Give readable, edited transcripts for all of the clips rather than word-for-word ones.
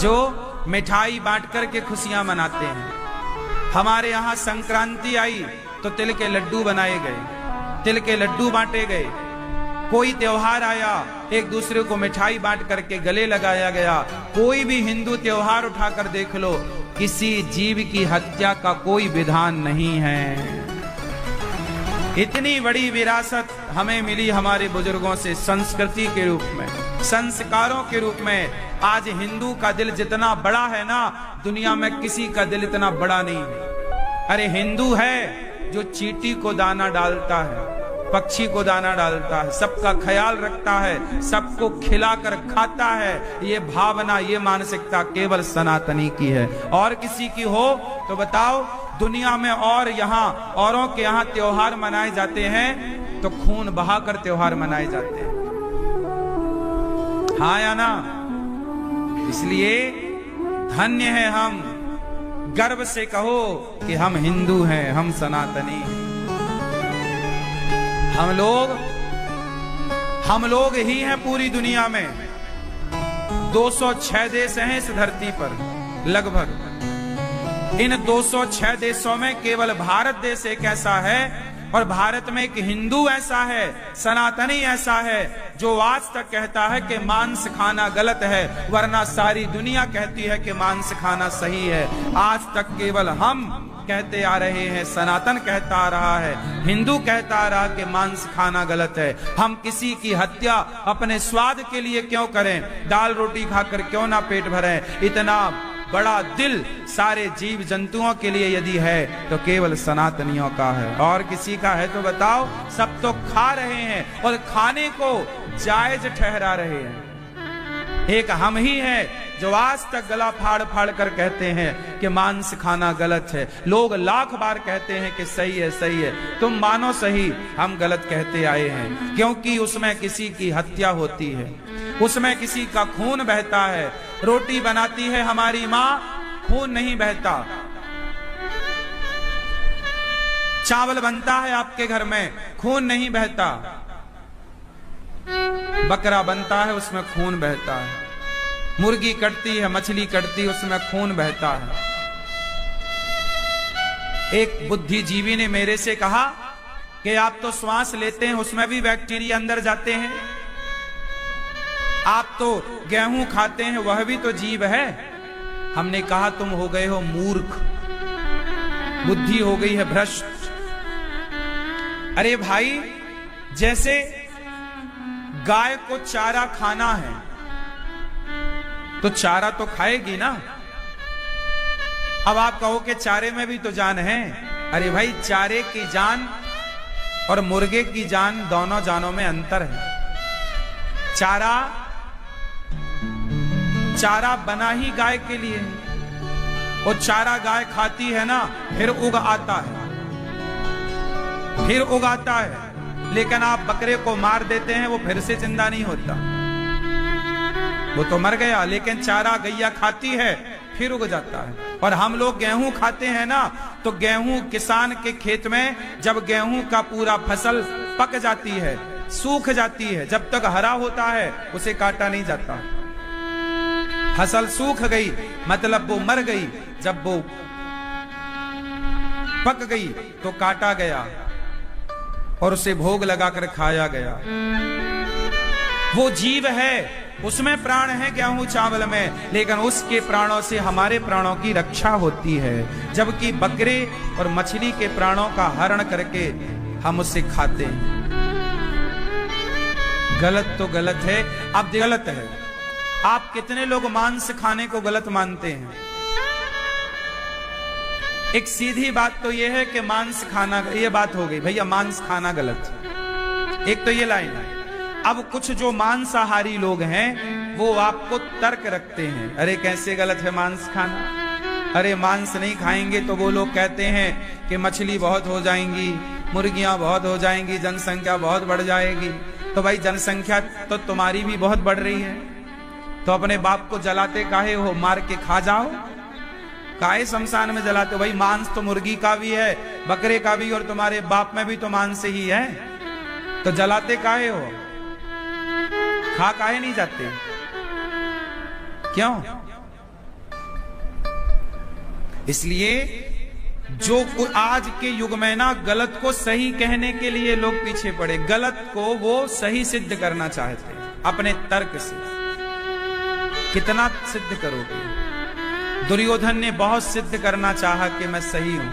जो मिठाई बांट करके खुशियां मनाते हैं। हमारे यहाँ संक्रांति आई तो तिल के लड्डू बनाए गए, तिल के लड्डू बांटे गए। कोई त्योहार आया, एक दूसरे को मिठाई बांट करके गले लगाया गया। कोई भी हिंदू त्योहार उठाकर देख लो, किसी जीव की हत्या का कोई विधान नहीं है। इतनी बड़ी विरासत हमें मिली हमारे बुजुर्गों से, संस्कृति के रूप में, संस्कारों के रूप में। आज हिंदू का दिल जितना बड़ा है ना, दुनिया में किसी का दिल इतना बड़ा नहीं है। अरे हिंदू है जो चींटी को दाना डालता है, पक्षी को दाना डालता है, सबका ख्याल रखता है, सबको खिलाकर खाता है। ये भावना, ये मानसिकता केवल सनातनी की है। और किसी की हो तो बताओ दुनिया में। और यहाँ औरों के यहाँ त्योहार मनाए जाते हैं तो खून बहाकर त्योहार मनाए जाते हैं, हाँ या ना? इसलिए धन्य है हम, गर्व से कहो कि हम हिंदू हैं, हम सनातनी हैं। हम लोग ही हैं पूरी दुनिया में। 206 देश हैं इस धरती पर लगभग। इन 206 देशों में केवल भारत देश एक ऐसा है, और भारत में एक हिंदू ऐसा है, सनातनी ऐसा है, जो आज तक कहता है कि मांस खाना गलत है, वरना सारी दुनिया कहती है कि मांस खाना सही है। आज तक केवल हम कहते आ रहे हैं, सनातन कहता आ रहा है, हिंदू कहता आ रहा कि मांस खाना गलत है। हम किसी की हत्या अपने स्वाद के लिए क्यों करें? दाल रोटी खाकर क्यों ना पेट भरें? इतना बड़ा दिल सारे जीव जंतुओं के लिए यदि है तो केवल सनातनियों का है। और किसी का है तो बताओ? सब तो खा रहे हैं और खाने को जायज ठहरा रहे हैं। एक हम ही हैं जो आज तक गला फाड़ फाड़ कर कहते हैं कि मांस खाना गलत है। लोग लाख बार कहते हैं कि सही है, सही है। तुम मानो सही, हम गलत कहते आए हैं, क्योंकि उसमें किसी की हत्या होती है, उसमें किसी का खून बहता है। रोटी बनाती है हमारी माँ, खून नहीं बहता। चावल बनता है आपके घर में, खून नहीं बहता। बकरा बनता है, उसमें खून बहता है। मुर्गी कटती है, मछली कटती है, उसमें खून बहता है। एक बुद्धिजीवी ने मेरे से कहा कि आप तो श्वास लेते हैं, उसमें भी बैक्टीरिया अंदर जाते हैं। आप तो गेहूं खाते हैं, वह भी तो जीव है। हमने कहा तुम हो गए हो मूर्ख, बुद्धि हो गई है भ्रष्ट। अरे भाई, जैसे गाय को चारा खाना है तो चारा तो खाएगी ना। अब आप कहो कि चारे में भी तो जान है। अरे भाई, चारे की जान और मुर्गे की जान, दोनों जानों में अंतर है। चारा बना ही गाय के लिए, और चारा गाय खाती है ना, फिर उग आता है, फिर उगाता है। लेकिन आप बकरे को मार देते हैं, वो फिर से जिंदा नहीं होता, वो तो मर गया। लेकिन चारा गैया खाती है, फिर उग जाता है। और हम लोग गेहूं खाते हैं ना, तो गेहूं किसान के खेत में जब गेहूं का पूरा फसल पक जाती है, सूख जाती है, जब तक हरा होता है उसे काटा नहीं जाता। फसल सूख गई मतलब वो मर गई, जब वो पक गई तो काटा गया और उसे भोग लगाकर खाया गया। वो जीव है, उसमें प्राण है गेहूं चावल में, लेकिन उसके प्राणों से हमारे प्राणों की रक्षा होती है। जबकि बकरे और मछली के प्राणों का हरण करके हम उसे खाते हैं। गलत तो गलत है। अब गलत है, आप कितने लोग मांस खाने को गलत मानते हैं? एक सीधी बात तो यह है कि मांस खाना, ये बात हो गई भैया, मांस खाना गलत। एक तो ये लाइन है। अब कुछ जो मांसाहारी लोग हैं वो आपको तर्क रखते हैं, अरे कैसे गलत है मांस खाना? अरे मांस नहीं खाएंगे तो वो लोग कहते हैं कि मछली बहुत हो जाएंगी, मुर्गियां बहुत हो जाएंगी, जनसंख्या बहुत बढ़ जाएगी। तो भाई जनसंख्या तो तुम्हारी भी बहुत बढ़ रही है, तो अपने बाप को जलाते काहे हो? मार के खा जाओ, काहे शमशान में जलाते हो? भाई मांस तो मुर्गी का भी है, बकरे का भी, और तुम्हारे बाप में भी तो मांस ही है, तो जलाते काहे हो? खा काहे नहीं जाते? क्यों? इसलिए जो आज के युग में ना गलत को सही कहने के लिए लोग पीछे पड़े, गलत को वो सही सिद्ध करना चाहते हैं अपने तर्क से। कितना सिद्ध करोगे? दुर्योधन ने बहुत सिद्ध करना चाहा कि मैं सही हूं,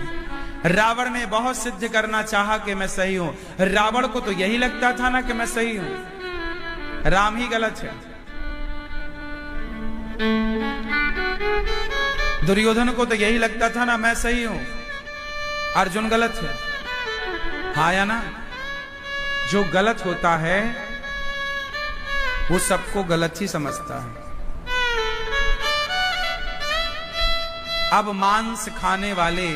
रावण ने बहुत सिद्ध करना चाहा कि मैं सही हूं। रावण को तो यही लगता था ना कि मैं सही हूं, राम ही गलत है। दुर्योधन को तो यही लगता था ना मैं सही हूं, अर्जुन गलत है। हाँ या ना? जो गलत होता है वो सबको गलत ही समझता है। अब मांस खाने वाले,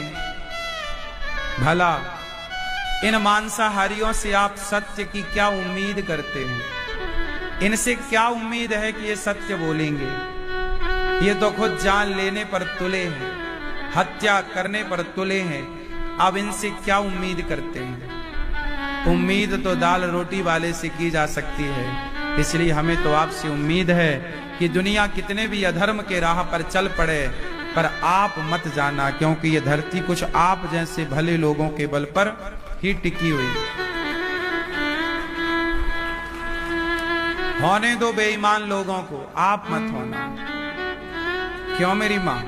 भला इन मांसाहारियों से आप सत्य की क्या उम्मीद करते हैं? इनसे क्या उम्मीद है कि ये सत्य बोलेंगे? ये तो खुद जान लेने पर तुले हैं, हत्या करने पर तुले हैं। अब इनसे क्या उम्मीद करते हैं? उम्मीद तो दाल रोटी वाले से की जा सकती है। इसलिए हमें तो आपसे उम्मीद है कि दुनिया कितने भी अधर्म के राह पर चल पड़े, पर आप मत जाना, क्योंकि ये धरती कुछ आप जैसे भले लोगों के बल पर ही टिकी हुई। होने दो बेईमान लोगों को, आप मत होना। क्यों मेरी मां?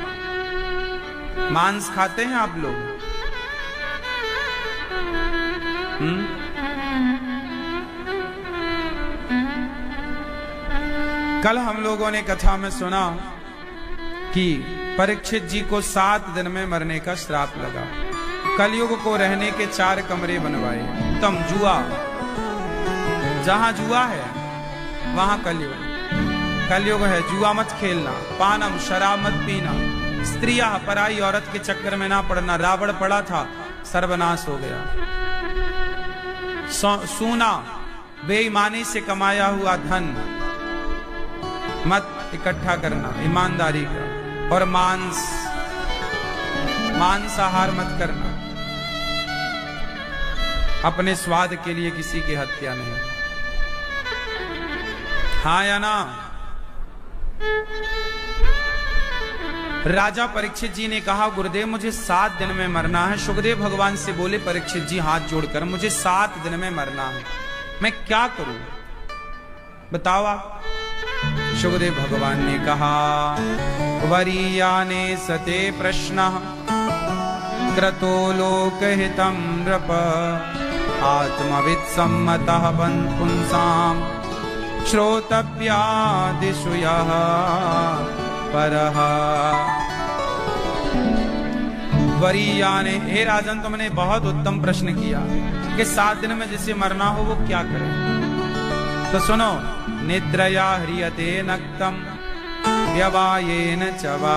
मांस खाते हैं आप लोग? कल हम लोगों ने कथा में सुना कि परीक्षित जी को 7 दिन में मरने का श्राप लगा। कलयुग को रहने के 4 कमरे बनवाए। उत्तम जुआ, जहां जुआ है वहां कलयुग। कलयुग है, जुआ मत खेलना, पानम शराब मत पीना, स्त्रियां पराई औरत के चक्कर में ना पड़ना। रावण पड़ा था, सर्वनाश हो गया। सोना, बेईमानी से कमाया हुआ धन मत इकट्ठा करना, ईमानदारी का। और मांसाहार मत करना, अपने स्वाद के लिए किसी की हत्या नहीं। हाँ या ना? राजा परीक्षित जी ने कहा, गुरुदेव मुझे 7 दिन में मरना है। सुखदेव भगवान से बोले परीक्षित जी हाथ जोड़कर, मुझे 7 दिन में मरना है, मैं क्या करूं बताओ आप। सुखदेव भगवान ने कहा, वरीयाने सते प्रश्न क्रतो लोकहितं नृप आत्मवित् सम्मतः पुंसाम श्रोतव्यादिषु यः परः। वरीयाने, हे राजन तुमने बहुत उत्तम प्रश्न किया कि 7 दिन में जिसे मरना हो वो क्या करे। तो सुनो, निद्रया ह्रियते नक्तम व्यवायेन चवावयम्।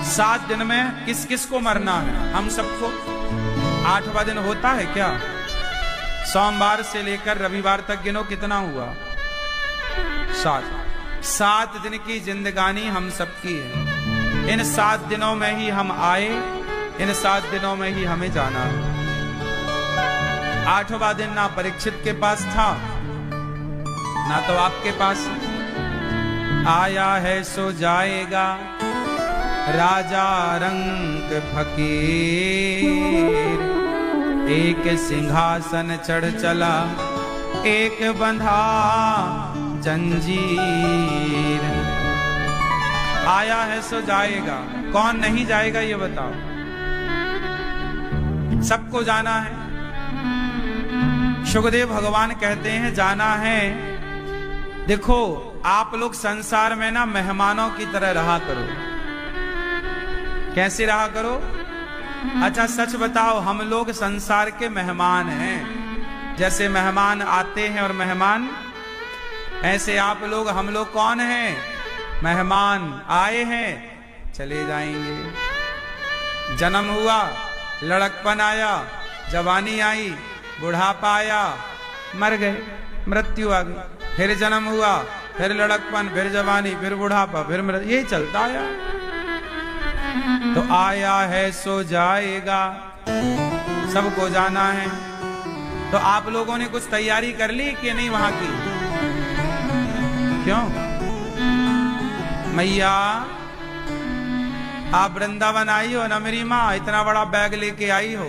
7 दिन में किस किस को मरना है? हम सबको। 8वां दिन होता है क्या? सोमवार से लेकर रविवार तक गिनो, कितना हुआ? 7 दिन की जिंदगानी हम सबकी है। इन 7 दिनों में ही हम आए, इन 7 दिनों में ही हमें जाना है। 8वां दिन ना परीक्षित के पास था ना तो आपके पास। आया है सो जाएगा, राजा रंग फकीर। एक सिंहासन चढ़ चला, एक बंधा जंजीर। आया है सो जाएगा, कौन नहीं जाएगा ये बताओ? सबको जाना है। सुखदेव भगवान कहते हैं जाना है। देखो आप लोग संसार में ना मेहमानों की तरह रहा करो। कैसे रहा करो? अच्छा सच बताओ, हम लोग संसार के मेहमान हैं। जैसे मेहमान आते हैं और मेहमान, ऐसे आप लोग, हम लोग कौन हैं? मेहमान। आए हैं, चले जाएंगे। जन्म हुआ, लड़कपन आया, जवानी आई, बुढ़ापा आया, मर गए, मृत्यु आ गई। फिर जन्म हुआ, फिर लड़कपन, फिर जवानी, फिर बुढ़ापा, फिर मृत्यु, यही चलता आया। तो आया है सो जाएगा, सबको जाना है। तो आप लोगों ने कुछ तैयारी कर ली कि नहीं वहां की? क्यों? मैया आप वृंदावन आई हो ना मेरी माँ, इतना बड़ा बैग लेके आई हो,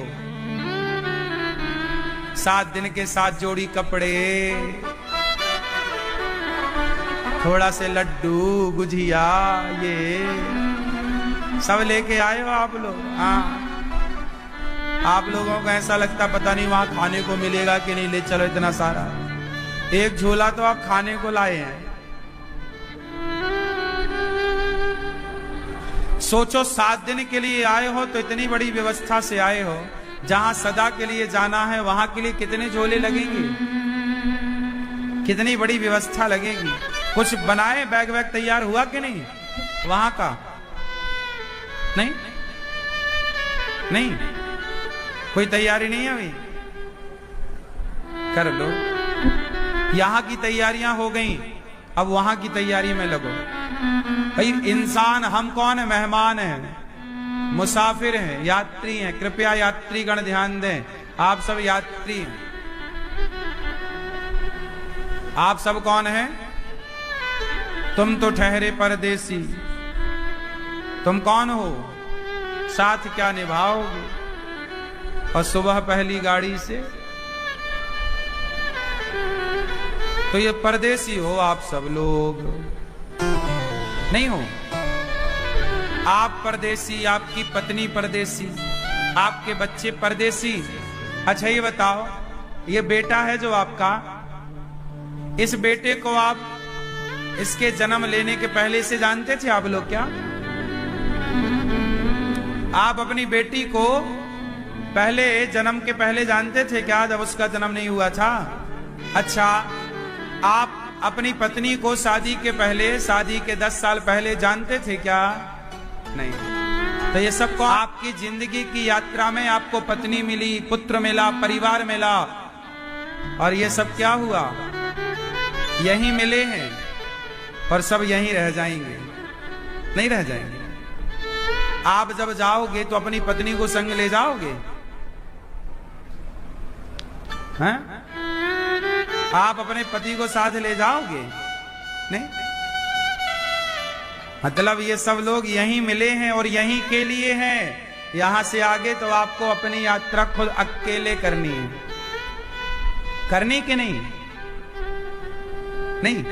7 दिन के 7 जोड़ी कपड़े, थोड़ा से लड्डू गुजिया, ये सब लेके आए हो आप लोग। हाँ, आप लोगों को ऐसा लगता पता नहीं वहां खाने को मिलेगा कि नहीं, ले चलो इतना सारा। एक झोला तो आप खाने को लाए हैं। सोचो 7 दिन के लिए आए हो तो इतनी बड़ी व्यवस्था से आए हो, जहां सदा के लिए जाना है वहां के लिए कितने झोले लगेंगे, कितनी बड़ी व्यवस्था लगेगी। कुछ बनाए, बैग वैग तैयार हुआ कि नहीं वहां का? नहीं नहीं, कोई तैयारी नहीं है अभी, कर लो। यहां की तैयारियां हो गई, अब वहां की तैयारी में लगो। भाई इंसान हम कौन है? मेहमान हैं, मुसाफिर हैं, यात्री हैं। कृपया यात्रीगण ध्यान दें, आप सब यात्री हैं। आप सब कौन हैं? तुम तो ठहरे परदेसी, तुम कौन हो? साथ क्या निभाओगे? और सुबह पहली गाड़ी से, तो ये परदेसी हो आप सब लोग, नहीं हो? आप परदेसी, आपकी पत्नी परदेसी, आपके बच्चे परदेसी। अच्छा ये बताओ, ये बेटा है जो आपका, इस बेटे को आप इसके जन्म लेने के पहले से जानते थे आप लोग क्या? आप अपनी बेटी को पहले, जन्म के पहले जानते थे क्या, जब उसका जन्म नहीं हुआ था? अच्छा, आप अपनी पत्नी को शादी के पहले, शादी के 10 साल पहले जानते थे क्या? नहीं। तो ये सब को आपकी जिंदगी की यात्रा में आपको पत्नी मिली, पुत्र मिला, परिवार मिला, और ये सब क्या हुआ? यहीं मिले हैं और सब यहीं रह जाएंगे, नहीं रह जाएंगे। आप जब जाओगे तो अपनी पत्नी को संग ले जाओगे? हैं? आप अपने पति को साथ ले जाओगे? नहीं। मतलब ये सब लोग यहीं मिले हैं और यहीं के लिए हैं। यहां से आगे तो आपको अपनी यात्रा खुद अकेले करनी है। करनी कि नहीं? नहीं।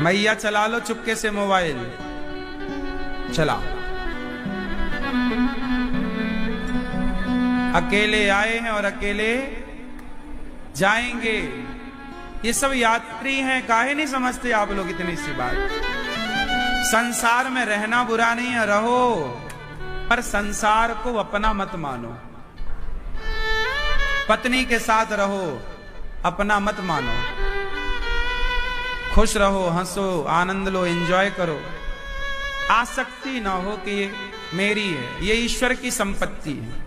मैया चला लो चुपके से मोबाइल, चला। अकेले आए हैं और अकेले जाएंगे। ये सब यात्री हैं, काहे नहीं समझते आप लोग इतनी सी बात? संसार में रहना बुरा नहीं है, रहो, पर संसार को अपना मत मानो। पत्नी के साथ रहो, अपना मत मानो। खुश रहो, हंसो, आनंद लो, एंजॉय करो। आसक्ति ना हो कि ये मेरी है, ये ईश्वर की संपत्ति है।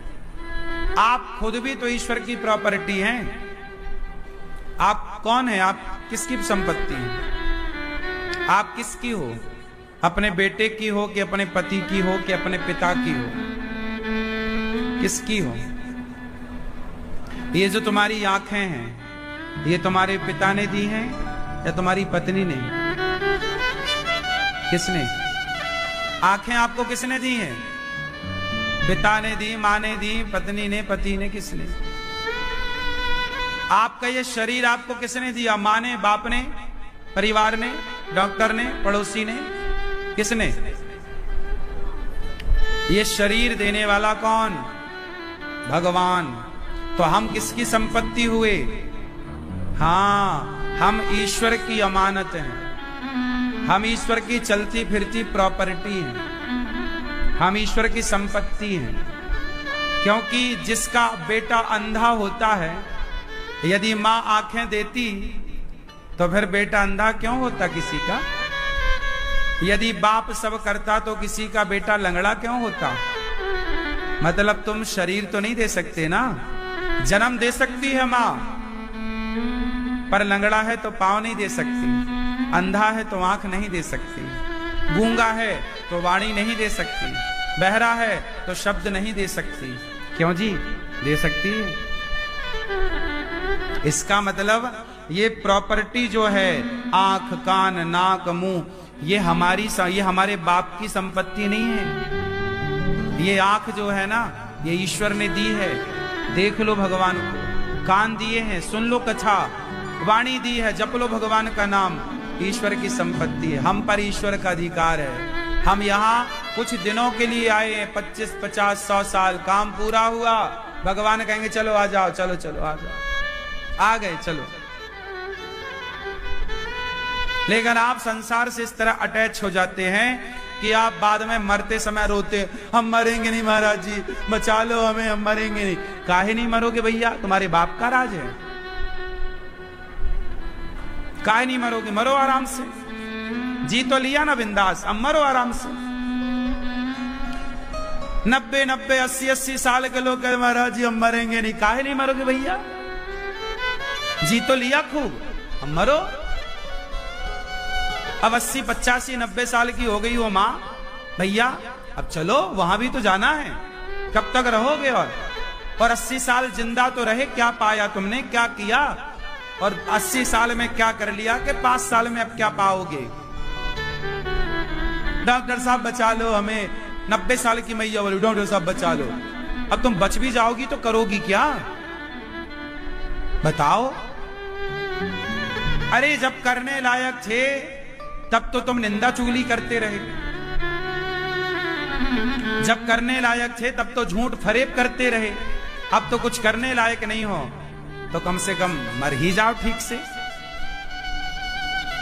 आप खुद भी तो ईश्वर की प्रॉपर्टी हैं। आप कौन है? आप किसकी संपत्ति है? आप किसकी हो? अपने बेटे की हो कि अपने पति की हो कि अपने पिता की हो? किसकी हो? ये जो तुम्हारी आंखें हैं, ये तुम्हारे पिता ने दी हैं या तुम्हारी पत्नी ने? किसने? आंखें आपको किसने दी हैं? पिता ने दी, माँ ने दी, पत्नी ने, पति ने, किसने? आपका ये शरीर आपको किसने दिया? माँ ने, बाप ने, परिवार ने, डॉक्टर ने, पड़ोसी ने, किसने? ये शरीर देने वाला कौन? भगवान। तो हम किसकी संपत्ति हुए? हाँ, हम ईश्वर की अमानत हैं। हम ईश्वर की चलती फिरती प्रॉपर्टी हैं। हम ईश्वर की संपत्ति हैं। क्योंकि जिसका बेटा अंधा होता है, यदि माँ आंखें देती तो फिर बेटा अंधा क्यों होता किसी का? यदि बाप सब करता तो किसी का बेटा लंगड़ा क्यों होता? मतलब तुम शरीर तो नहीं दे सकते ना। जन्म दे सकती है माँ, पर लंगड़ा है तो पाँव नहीं दे सकती, अंधा है तो आंख नहीं दे सकती, गूंगा है तो वाणी नहीं दे सकती, बहरा है तो शब्द नहीं दे सकती। क्यों जी? दे सकती है। इसका मतलब ये प्रॉपर्टी जो है, आंख, कान, नाक, मुंह, ये हमारे बाप की संपत्ति नहीं है। ये आंख जो है ना, ये ईश्वर ने दी है, देख लो भगवान को। कान दिए हैं, सुन लो कथा। वाणी दी है, जप लो भगवान का नाम। ईश्वर की संपत्ति है, हम पर ईश्वर का अधिकार है। हम यहाँ कुछ दिनों के लिए आए हैं, 25, 50, 100 साल, काम पूरा हुआ, भगवान कहेंगे चलो आ जाओ, चलो चलो आ जाओ, आ गए चलो। लेकिन आप संसार से इस तरह अटैच हो जाते हैं कि आप बाद में मरते समय रोते, हम मरेंगे नहीं महाराज जी, बचा लो हमें, हम मरेंगे नहीं। काहे नहीं मरोगे भैया, तुम्हारे बाप का राज है। काहे नहीं मरोगे, मरो आराम से। जी तो लिया ना बिंदास, अब मरो आराम से। 90, 80 साल के लोग कहे महाराज जी हम मरेंगे नहीं। काहे नहीं मरोगे भैया, जी तो लिया खूब, अब मरो। अब 80, 85, 90 साल की हो गई हो माँ, भैया अब चलो, वहां भी तो जाना है। कब तक रहोगे? और 80 साल जिंदा तो रहे, क्या पाया तुमने, क्या किया? और 80 साल में क्या कर लिया कि 5 साल में अब क्या पाओगे? डॉक्टर साहब बचा लो हमें, 90 साल की मैया बोली डॉक्टर साहब बचा लो। अब तुम बच भी जाओगी तो करोगी क्या, बताओ? अरे जब करने लायक थे तब तो तुम निंदा चुगली करते रहे, जब करने लायक थे तब तो झूठ फरेब करते रहे। अब तो कुछ करने लायक नहीं हो तो कम से कम मर ही जाओ ठीक से।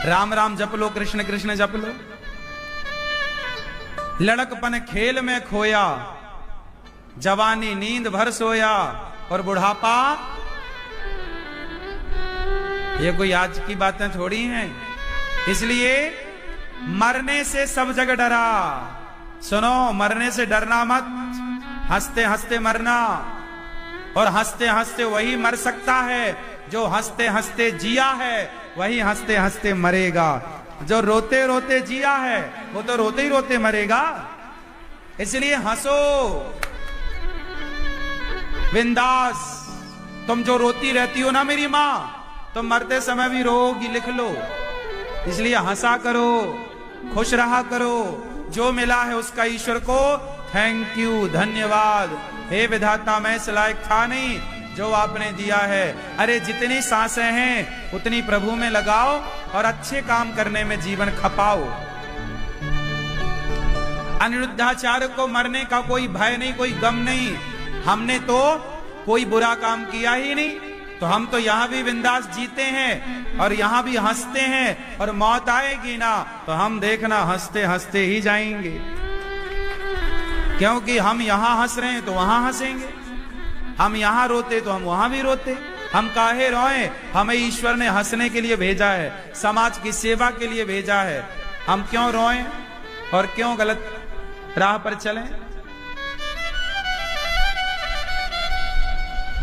राम राम जप लो, कृष्ण कृष्ण जप लो। लड़कपन खेल में खोया, जवानी नींद भर सोया, और बुढ़ापा ये कोई आज की बातें थोड़ी हैं। इसलिए मरने से सब जग डरा। सुनो, मरने से डरना मत, हंसते हंसते मरना। और हंसते हंसते वही मर सकता है जो हंसते हंसते जिया है, वही हंसते हंसते मरेगा। जो रोते रोते जिया है वो तो रोते ही रोते मरेगा। इसलिए हंसो बिंदास। तुम जो रोती रहती हो ना मेरी माँ, तुम मरते समय भी रोगी, लिख लो। इसलिए हंसा करो, खुश रहा करो। जो मिला है उसका ईश्वर को थैंक यू, धन्यवाद। हे विधाता, मैं इस लायक था नहीं, जो आपने दिया है। अरे जितनी सांसें हैं उतनी प्रभु में लगाओ और अच्छे काम करने में जीवन खपाओ। अनिरुद्धाचार्य को मरने का कोई भय नहीं, कोई गम नहीं। हमने तो कोई बुरा काम किया ही नहीं, तो हम तो यहां भी बिंदास जीते हैं और यहां भी हंसते हैं। और मौत आएगी ना तो हम देखना हंसते हंसते ही जाएंगे, क्योंकि हम यहां हंस रहे हैं तो वहां हंसेंगे, हम यहां रोते तो हम वहां भी रोते। हम काहे रोए, हमें ईश्वर ने हंसने के लिए भेजा है, समाज की सेवा के लिए भेजा है। हम क्यों रोए और क्यों गलत राह पर चलें?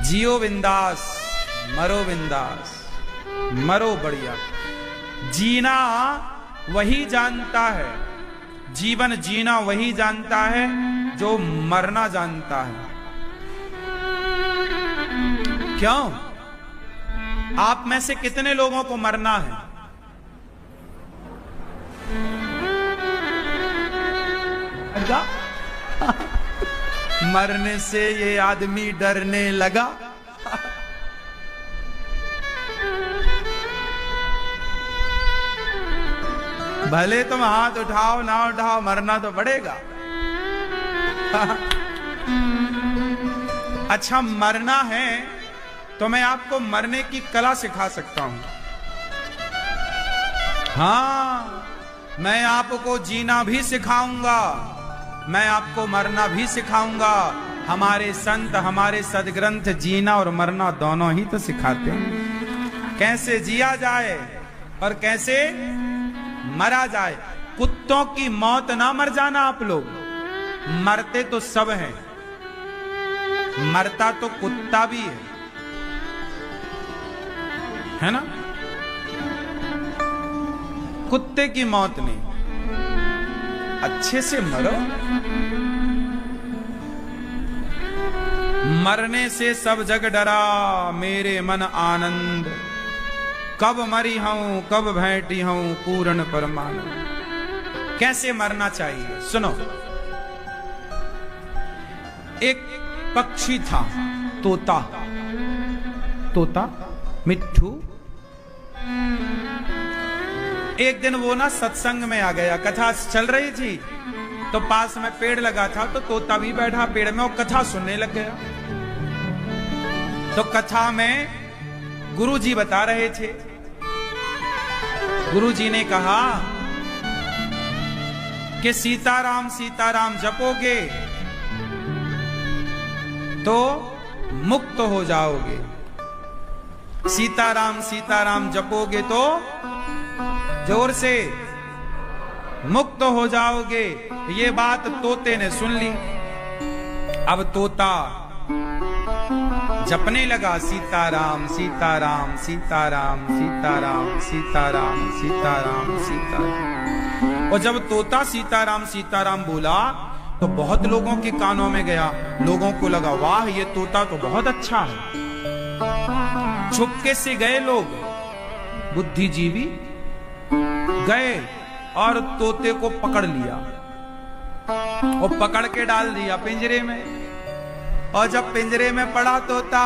जियो बिंदास, मरो बिंदास, मरो बढ़िया। जीना वही जानता है, जीवन जीना वही जानता है जो मरना जानता है। क्यों? आप में से कितने लोगों को मरना है? मरने से ये आदमी डरने लगा। भले तुम हाथ उठाओ ना उठाओ, मरना तो पड़ेगा। अच्छा, मरना है तो मैं आपको मरने की कला सिखा सकता हूं। हाँ, मैं आपको जीना भी सिखाऊंगा, मैं आपको मरना भी सिखाऊंगा। हमारे संत, हमारे सदग्रंथ जीना और मरना दोनों ही तो सिखाते हैं, कैसे जिया जाए और कैसे मरा जाए। कुत्तों की मौत ना मर जाना आप लोग, मरते तो सब हैं, मरता तो कुत्ता भी है ना? कुत्ते की मौत नहीं, अच्छे से मरो। मरने से सब जग डरा, मेरे मन आनंद। कब मरी हूं, कब भेंटी हूं, पूर्ण परमानंद। कैसे मरना चाहिए सुनो। एक पक्षी था, तोता, तोता मिट्ठू। एक दिन वो ना सत्संग में आ गया, कथा चल रही थी, तो पास में पेड़ लगा था, तो तोता भी बैठा पेड़ में और कथा सुनने लग गया। तो कथा में गुरुजी बता रहे थे। गुरुजी ने कहा कि सीताराम सीताराम जपोगे तो मुक्त हो जाओगे, सीताराम सीताराम जपोगे तो जोर से मुक्त हो जाओगे। ये बात तोते ने सुन ली। अब तोता जपने लगा सीताराम सीताराम सीताराम सीताराम सीताराम सीताराम सीताराम। और जब तोता सीताराम सीताराम बोला तो बहुत लोगों के कानों में गया। लोगों को लगा वाह ये तोता तो बहुत अच्छा है। चुपके से गए लोग, बुद्धिजीवी गए और तोते को पकड़ लिया और पकड़ के डाल दिया पिंजरे में। और जब पिंजरे में पड़ा तोता,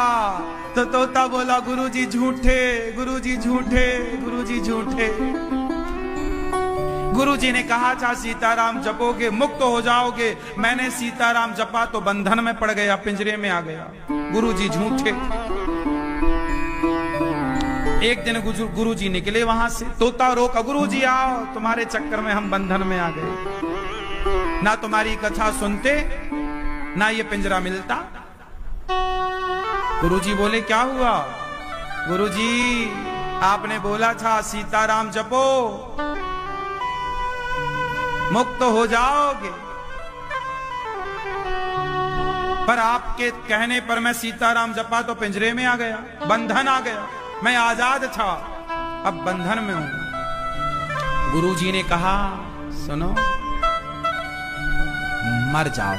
तो तोता बोला गुरुजी झूठे, गुरुजी झूठे, गुरुजी झूठे। गुरुजी ने कहा था सीताराम जपोगे मुक्त हो जाओगे, मैंने सीताराम जपा तो बंधन में पड़ गया, पिंजरे में आ गया। गुरुजी झूठे। एक दिन गुरुजी निकले वहां से, तोता रोका, गुरुजी आओ, तुम्हारे चक्कर में हम बंधन में आ गए, ना तुम्हारी कथा सुनते ना ये पिंजरा मिलता। गुरुजी बोले क्या हुआ? गुरुजी आपने बोला था सीताराम जपो मुक्त हो जाओगे, पर आपके कहने पर मैं सीताराम जपा तो पिंजरे में आ गया, बंधन आ गया, मैं आजाद था, अब बंधन में हूं। गुरुजी ने कहा सुनो, मर जाओ,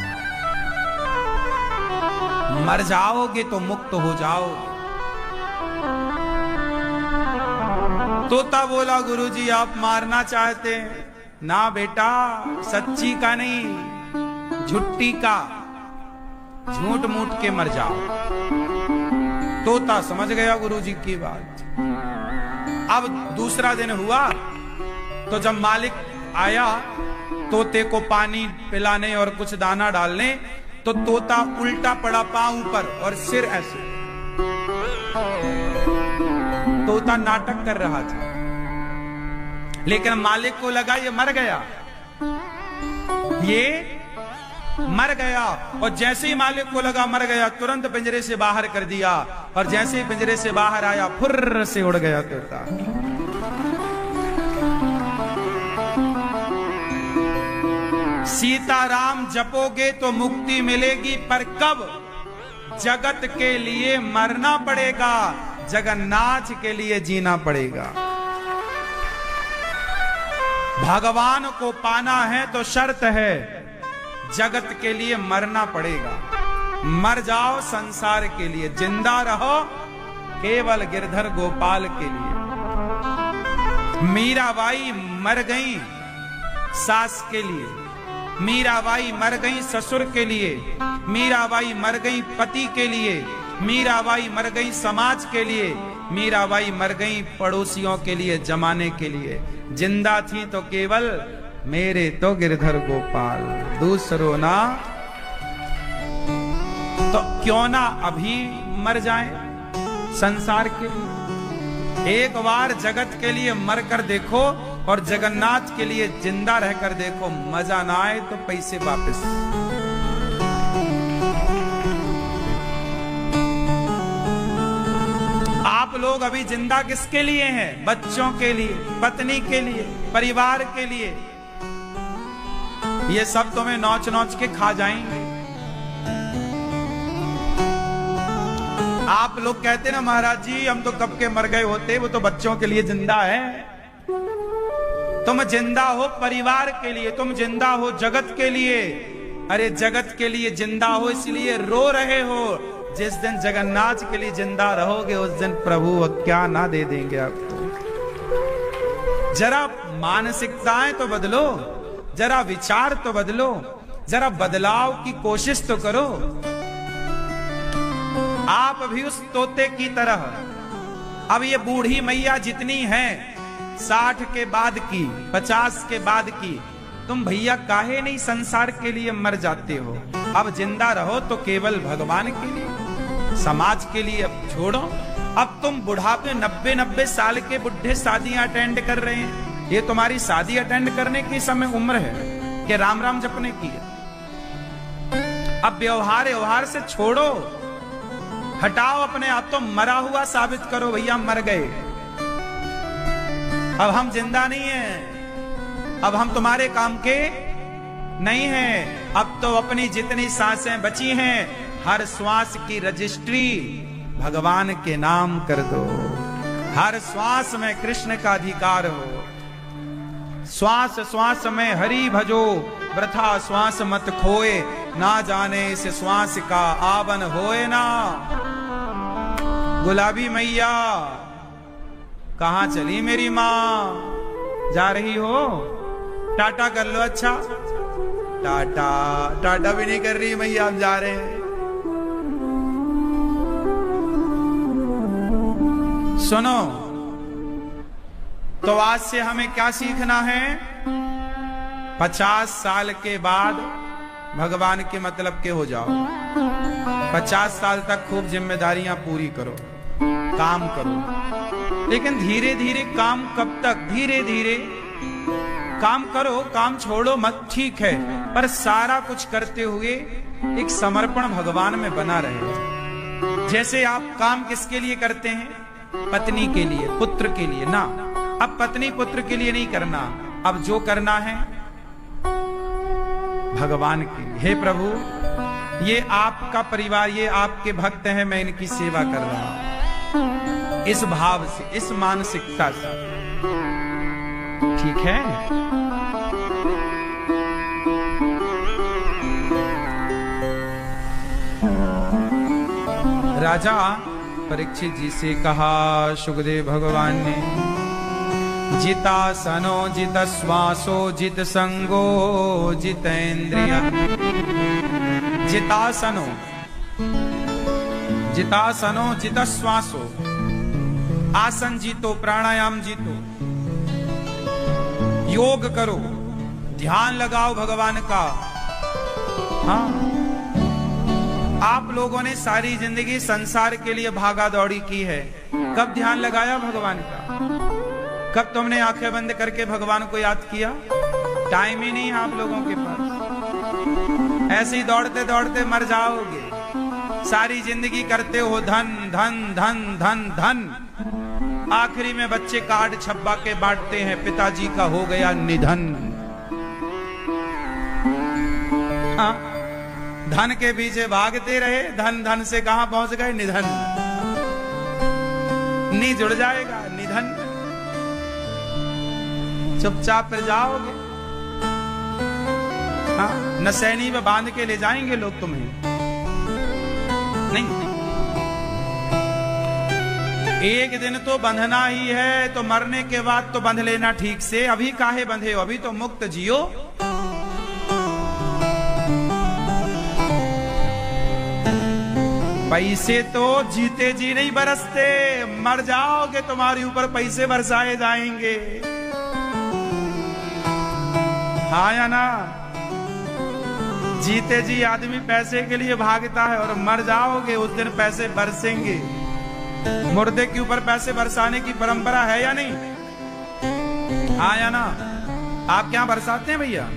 मर जाओगे तो मुक्त हो जाओगे। तोता बोला गुरुजी आप मारना चाहते हैं ना बेटा, सच्ची का नहीं झुट्टी का, झूठ मूठ के मर जाओ। तोता समझ गया गुरुजी की बात। अब दूसरा दिन हुआ तो जब मालिक आया तोते को पानी पिलाने और कुछ दाना डालने, तो तोता उल्टा पड़ा पांव पर और सिर ऐसे। तोता नाटक कर रहा था, लेकिन मालिक को लगा ये मर गया, ये मर गया। और जैसे ही मालिक को लगा मर गया, तुरंत पिंजरे से बाहर कर दिया, और जैसे ही पिंजरे से बाहर आया फुर्र से उड़ गया तोता। सीताराम जपोगे तो मुक्ति मिलेगी, पर कब? जगत के लिए मरना पड़ेगा, जगन्नाथ के लिए जीना पड़ेगा। भगवान को पाना है तो शर्त है, जगत के लिए मरना पड़ेगा। मर जाओ संसार के लिए, जिंदा रहो केवल गिरधर गोपाल के लिए। मीराबाई मर गई सास के लिए, मीराबाई मर गई ससुर के लिए, मीराबाई मर गई पति के लिए, मीराबाई मर गई समाज के लिए, मीराबाई मर गई पड़ोसियों के लिए, जमाने के लिए। जिंदा थी तो केवल मेरे तो गिरधर गोपाल, दूसरो ना। तो क्यों ना अभी मर जाएं संसार के लिए। एक बार जगत के लिए मर कर देखो और जगन्नाथ के लिए जिंदा रहकर देखो, मजा ना आए तो पैसे वापस। आप लोग अभी जिंदा किसके लिए हैं? बच्चों के लिए, पत्नी के लिए, परिवार के लिए। ये सब तुम्हें नोच नोच के खा जाएंगे। आप लोग कहते ना महाराज जी हम तो कब के मर गए होते, वो तो बच्चों के लिए जिंदा है। तुम जिंदा हो परिवार के लिए, तुम जिंदा हो जगत के लिए। अरे जगत के लिए जिंदा हो इसलिए रो रहे हो। जिस दिन जगन्नाथ के लिए जिंदा रहोगे उस दिन प्रभु क्या ना दे देंगे आपको। जरा मानसिकताएं तो बदलो। जरा विचार तो बदलो, जरा बदलाव की कोशिश तो करो। आप भी उस तोते की तरह, अब ये बूढ़ी मैया जितनी है 60 के बाद की, 50 के बाद की, तुम भैया काहे नहीं संसार के लिए मर जाते हो? अब जिंदा रहो तो केवल भगवान के लिए, समाज के लिए अब छोड़ो। अब तुम बुढ़ापे 90-90 साल के बुढ़े शादियां अटेंड कर रहे हैं, ये तुम्हारी शादी अटेंड करने की समय उम्र है कि राम राम जपने की है? अब व्यवहार से छोड़ो, हटाओ अपने आप, तो मरा हुआ साबित करो भैया, मर गए। अब हम जिंदा नहीं हैं, अब हम तुम्हारे काम के नहीं हैं। अब तो अपनी जितनी सांसें बची हैं, हर श्वास की रजिस्ट्री भगवान के नाम कर दो। हर श्वास में कृष्ण का अधिकार हो, श्वास श्वास में हरि भजो, वृथा श्वास मत खोए, ना जाने इस श्वास का आवन होए ना। गुलाबी मैया कहां चली मेरी मां? जा रही हो? टाटा कर लो। अच्छा, टाटा टाटा भी नहीं कर रही मैया, हम जा रहे हैं। सुनो, तो आज से हमें क्या सीखना है? 50 साल के बाद भगवान के मतलब के हो जाओ। 50 साल तक खूब जिम्मेदारियां पूरी करो, काम करो, लेकिन धीरे धीरे काम कब तक? धीरे धीरे काम करो, काम छोड़ो मत, ठीक है, पर सारा कुछ करते हुए एक समर्पण भगवान में बना रहे। जैसे आप काम किसके लिए करते हैं? पत्नी के लिए, पुत्र के लिए ना। अब पत्नी पुत्र के लिए नहीं करना, अब जो करना है भगवान के लिए। हे प्रभु, ये आपका परिवार, ये आपके भक्त हैं, मैं इनकी सेवा कर रहा हूं, इस भाव से, इस मानसिकता से, ठीक है? राजा परीक्षित जी से कहा सुखदेव भगवान ने, जितासनो जित श्वासो जित संगो जितेंद्रिय। जितासनो, जितासनो जित श्वासो, आसन जीतो, प्राणायाम जीतो, योग करो, ध्यान लगाओ भगवान का। हाँ, आप लोगों ने सारी जिंदगी संसार के लिए भागा दौड़ी की है, कब ध्यान लगाया भगवान का? कब तुमने आंखें बंद करके भगवान को याद किया? टाइम ही नहीं है आप लोगों के पास, ऐसे ही दौड़ते दौड़ते मर जाओगे। सारी जिंदगी करते हो धन धन धन धन धन, आखिरी में बच्चे कार्ड छपा के बांटते हैं, पिताजी का हो गया निधन। हाँ, धन के पीछे भागते रहे, धन धन से कहां पहुंच गए? निधन। नी जुड़ जाएगा निधन, चुपचाप फिर जाओगे। हाँ, नसैनी में बांध के ले जाएंगे लोग तुम्हें, नहीं। एक दिन तो बंधना ही है, तो मरने के बाद तो बंध लेना ठीक से। अभी काहे बंधे हो? अभी तो मुक्त जियो। पैसे तो जीते जी नहीं बरसते, मर जाओगे तुम्हारे ऊपर पैसे बरसाए जाएंगे। हाँ या ना? जीते जी आदमी पैसे के लिए भागता है, और मर जाओगे उस दिन पैसे बरसेंगे। मुर्दे के ऊपर पैसे बरसाने की परंपरा है या नहीं? हाँ या ना? आप क्या बरसाते हैं भैया?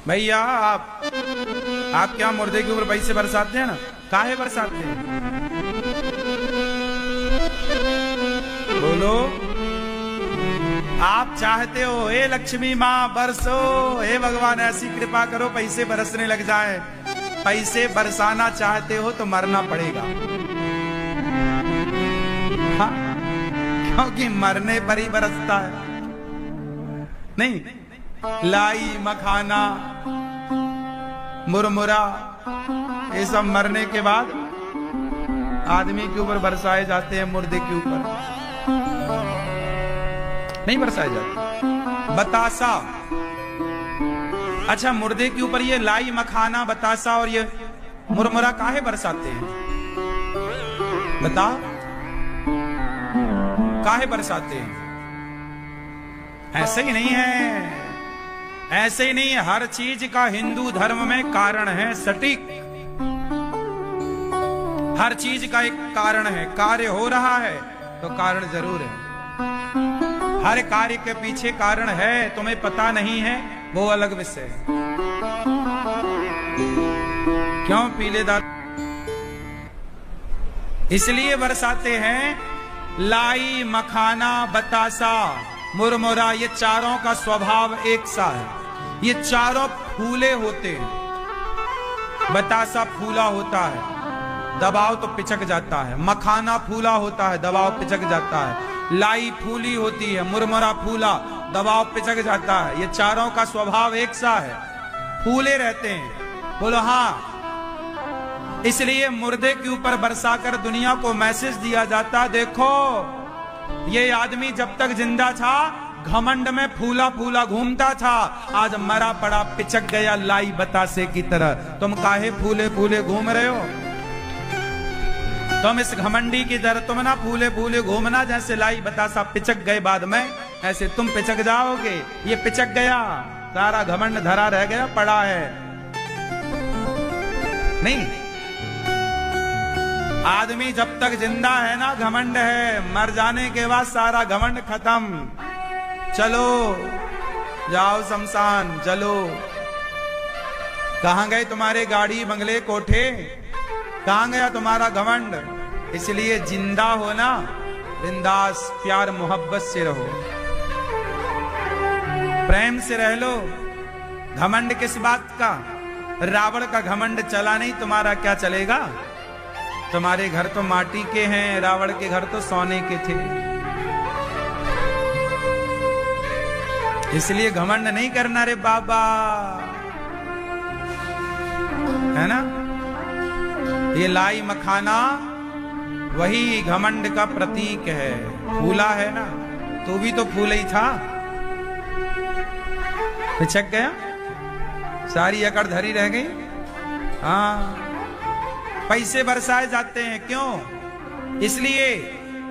भैया आप क्या मुर्दे के ऊपर पैसे बरसाते हैं ना? काहे बरसाते हैं? बोलो। आप चाहते हो हे लक्ष्मी माँ बरसो, हे भगवान ऐसी कृपा करो पैसे बरसने लग जाए। पैसे बरसाना चाहते हो तो मरना पड़ेगा। हाँ, क्योंकि मरने पर ही बरसता है। नहीं, लाई मखाना मुरमुरा ये सब मरने के बाद आदमी के ऊपर बरसाए जाते हैं, मुर्दे के ऊपर नहीं बरसाए जाते। बतासा अच्छा, मुर्दे के ऊपर ये लाई, मखाना, बतासा और ये मुरमुरा काहे बरसाते हैं? बताओ, काहे बरसाते हैं? ऐसे ही नहीं है, ऐसे ही नहीं है। हर चीज का हिंदू धर्म में कारण है सटीक। हर चीज का एक कारण है। कार्य हो रहा है तो कारण जरूर है। हर कार्य के पीछे कारण है, तुम्हें पता नहीं है वो अलग विषय है। क्यों पीलेदार? इसलिए बरसाते हैं लाई, मखाना, बतासा, मुरमुरा। ये चारों का स्वभाव एक सा है। ये चारों फूले होते हैं। बतासा फूला होता है, दबाव तो पिचक जाता है। मखाना फूला होता है, दबाव पिचक जाता है। लाई फूली होती है, मुरमुरा फूला, दबाव पिचक जाता है। ये चारों का स्वभाव एक सा है, फूले रहते हैं। बोलो हाँ। इसलिए मुर्दे के ऊपर बरसाकर दुनिया को मैसेज दिया जाता, देखो ये आदमी जब तक जिंदा था घमंड में फूला फूला घूमता था, आज मरा पड़ा पिचक गया लाई बतासे की तरह। तुम काहे फूले फूले घूम रहे हो? तुम इस घमंडी की तरह तुम ना फूले फूले घूमना, जैसे लाई बतासा पिचक गए बाद में, ऐसे तुम पिचक जाओगे। ये पिचक गया, सारा घमंड धरा रह गया, पड़ा है। नहीं, आदमी जब तक जिंदा है ना घमंड है, मर जाने के बाद सारा घमंड खत्म। चलो जाओ शमशान, चलो। कहां गए तुम्हारे गाड़ी, बंगले, कोठे? कहां गया तुम्हारा घमंड? इसलिए जिंदा हो ना, बिंदास प्यार मोहब्बत से रहो, प्रेम से रह लो। घमंड किस बात का? रावण का घमंड चला नहीं, तुम्हारा क्या चलेगा? तुम्हारे घर तो माटी के हैं, रावण के घर तो सोने के थे। इसलिए घमंड नहीं करना रे बाबा, है ना? ये लाई मखाना वही घमंड का प्रतीक है। फूला है ना, तू भी तो फूला ही था, पिचक गया, सारी अकड़ धरी रह गई। हाँ, पैसे बरसाए जाते हैं, क्यों? इसलिए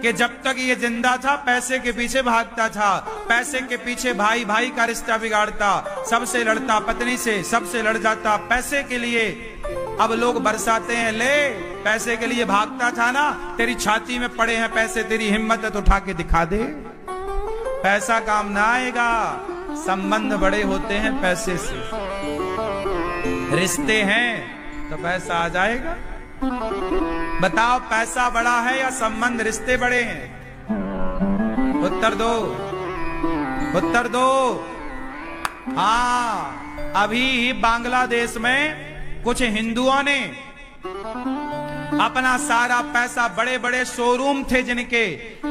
कि जब तक ये जिंदा था पैसे के पीछे भागता था, पैसे के पीछे भाई भाई का रिश्ता बिगाड़ता, सबसे लड़ता, पत्नी से सबसे लड़ जाता पैसे के लिए। अब लोग बरसाते हैं, ले पैसे के लिए भागता था ना, तेरी छाती में पड़े हैं पैसे, तेरी हिम्मत है तो उठा के दिखा दे। पैसा काम ना आएगा, संबंध बड़े होते हैं पैसे से। रिश्ते हैं तो पैसा आ जाएगा। बताओ पैसा बड़ा है या संबंध, रिश्ते बड़े हैं? उत्तर दो, उत्तर दो। हाँ, अभी बांग्लादेश में कुछ हिंदुओं ने अपना सारा पैसा, बड़े बड़े शोरूम थे जिनके,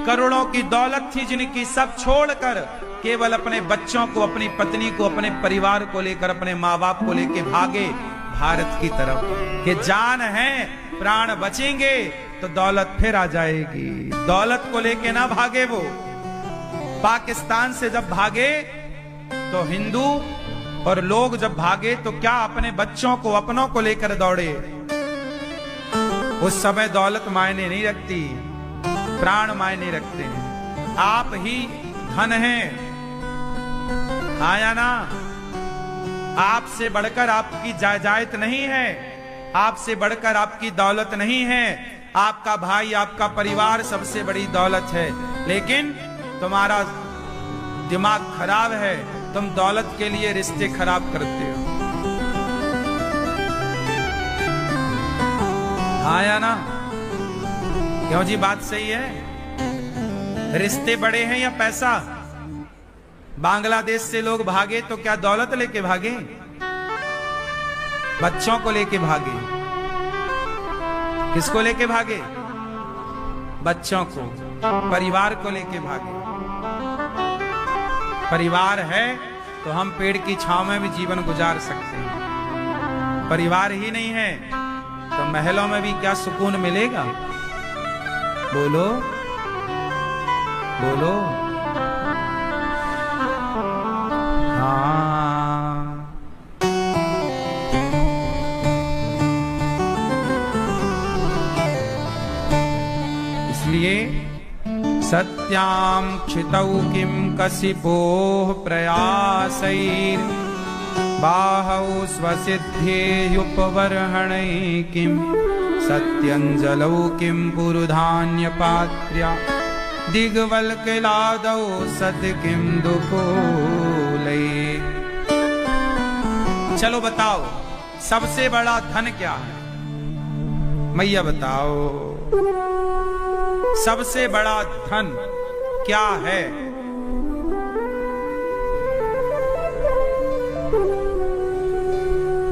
करोड़ों की दौलत थी जिनकी, सब छोड़कर केवल अपने बच्चों को, अपनी पत्नी को, अपने परिवार को लेकर, अपने माँ बाप को लेकर भागे भारत की तरफ। कि जान है, प्राण बचेंगे तो दौलत फिर आ जाएगी। दौलत को लेके ना भागे वो। पाकिस्तान से जब भागे तो हिंदू और लोग जब भागे तो क्या अपने बच्चों को, अपनों को लेकर दौड़े। उस समय दौलत मायने नहीं रखती, प्राण मायने रखते हैं। आप ही धन हैं, आया ना? आपसे बढ़कर आपकी जायदाद नहीं है, आपसे बढ़कर आपकी दौलत नहीं है। आपका भाई, आपका परिवार सबसे बड़ी दौलत है, लेकिन तुम्हारा दिमाग खराब है, तुम दौलत के लिए रिश्ते खराब करते हो। आया ना? क्यों जी, बात सही है? रिश्ते बड़े हैं या पैसा? बांग्लादेश से लोग भागे तो क्या दौलत लेके भागे? बच्चों को लेके भागे। किसको लेके भागे? बच्चों को, परिवार को लेके भागे। परिवार है तो हम पेड़ की छांव में भी जीवन गुजार सकते हैं। परिवार ही नहीं है तो महलों में भी क्या सुकून मिलेगा? बोलो बोलो। हाँ, सत्यां क्षितौ किं कसिपोः प्रयासैर् बाहौ स्वसिद्धेयुपवर्हणैः किं सत्यञ्जलौ किं पुरुधान्यपात्र्या दिग्वल्कलादौ सत् किं दुकूलैः। चलो बताओ सबसे बड़ा धन क्या है? मैया बताओ सबसे बड़ा धन क्या है?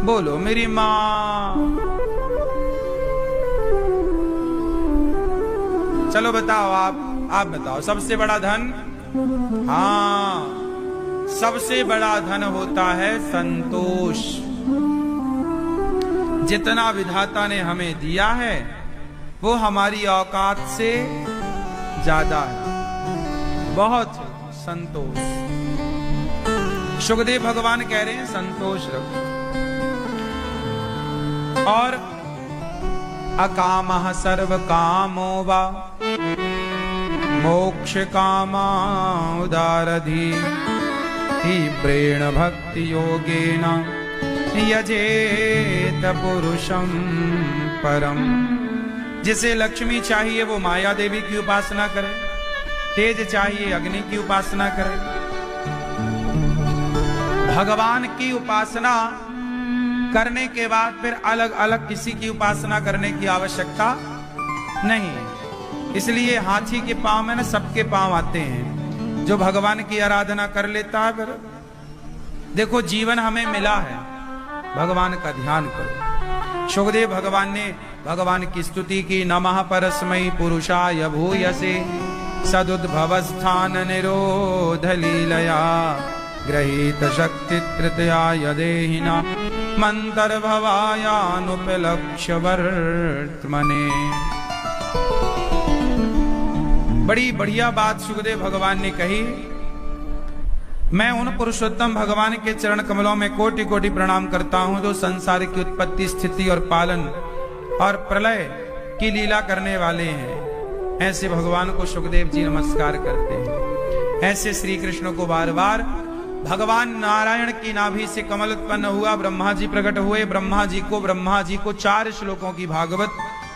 बोलो मेरी माँ। चलो बताओ आप बताओ सबसे बड़ा धन। हाँ, सबसे बड़ा धन होता है संतोष। जितना विधाता ने हमें दिया है वो हमारी औकात से ज्यादा है, बहुत संतोष। सुखदेव भगवान कह रहे हैं संतोष रखो। और अकामः सर्व कामो वा मोक्ष कामा उदारधी तीव्रेण भक्ति योगेन यजेत पुरुषं परम। जिसे लक्ष्मी चाहिए वो माया देवी की उपासना करे, तेज चाहिए अग्नि की उपासना करे। भगवान की उपासना करने के बाद फिर अलग अलग किसी की उपासना करने की आवश्यकता नहीं। इसलिए हाथी के पांव में ना सबके पांव आते हैं। जो भगवान की आराधना कर लेता है, फिर देखो जीवन हमें मिला है, भगवान का ध्यान करो। सुखदेव भगवान ने भगवान की स्तुति की। नमः परस्मै पुरुषाय भूयसे सदुद्भवस्थान निरोध लीलया गृहीत शक्ति तृतीयाय देहिना मंतर्भवायानुपलक्ष्य वर्त्मने। बड़ी बढ़िया बात सुखदेव भगवान ने कही। मैं उन पुरुषोत्तम भगवान के चरण कमलों में कोटि कोटि प्रणाम करता हूं जो संसार की उत्पत्ति, स्थिति और पालन और प्रलय की लीला करने वाले हैं। ऐसे भगवान को सुखदेव जी नमस्कार करते हैं। ऐसे श्री कृष्ण को बार बार भगवान नारायण की नाभि से कमल उत्पन्न हुआ, ब्रह्मा जी प्रकट हुए। ब्रह्मा जी को 4 श्लोकों की भागवत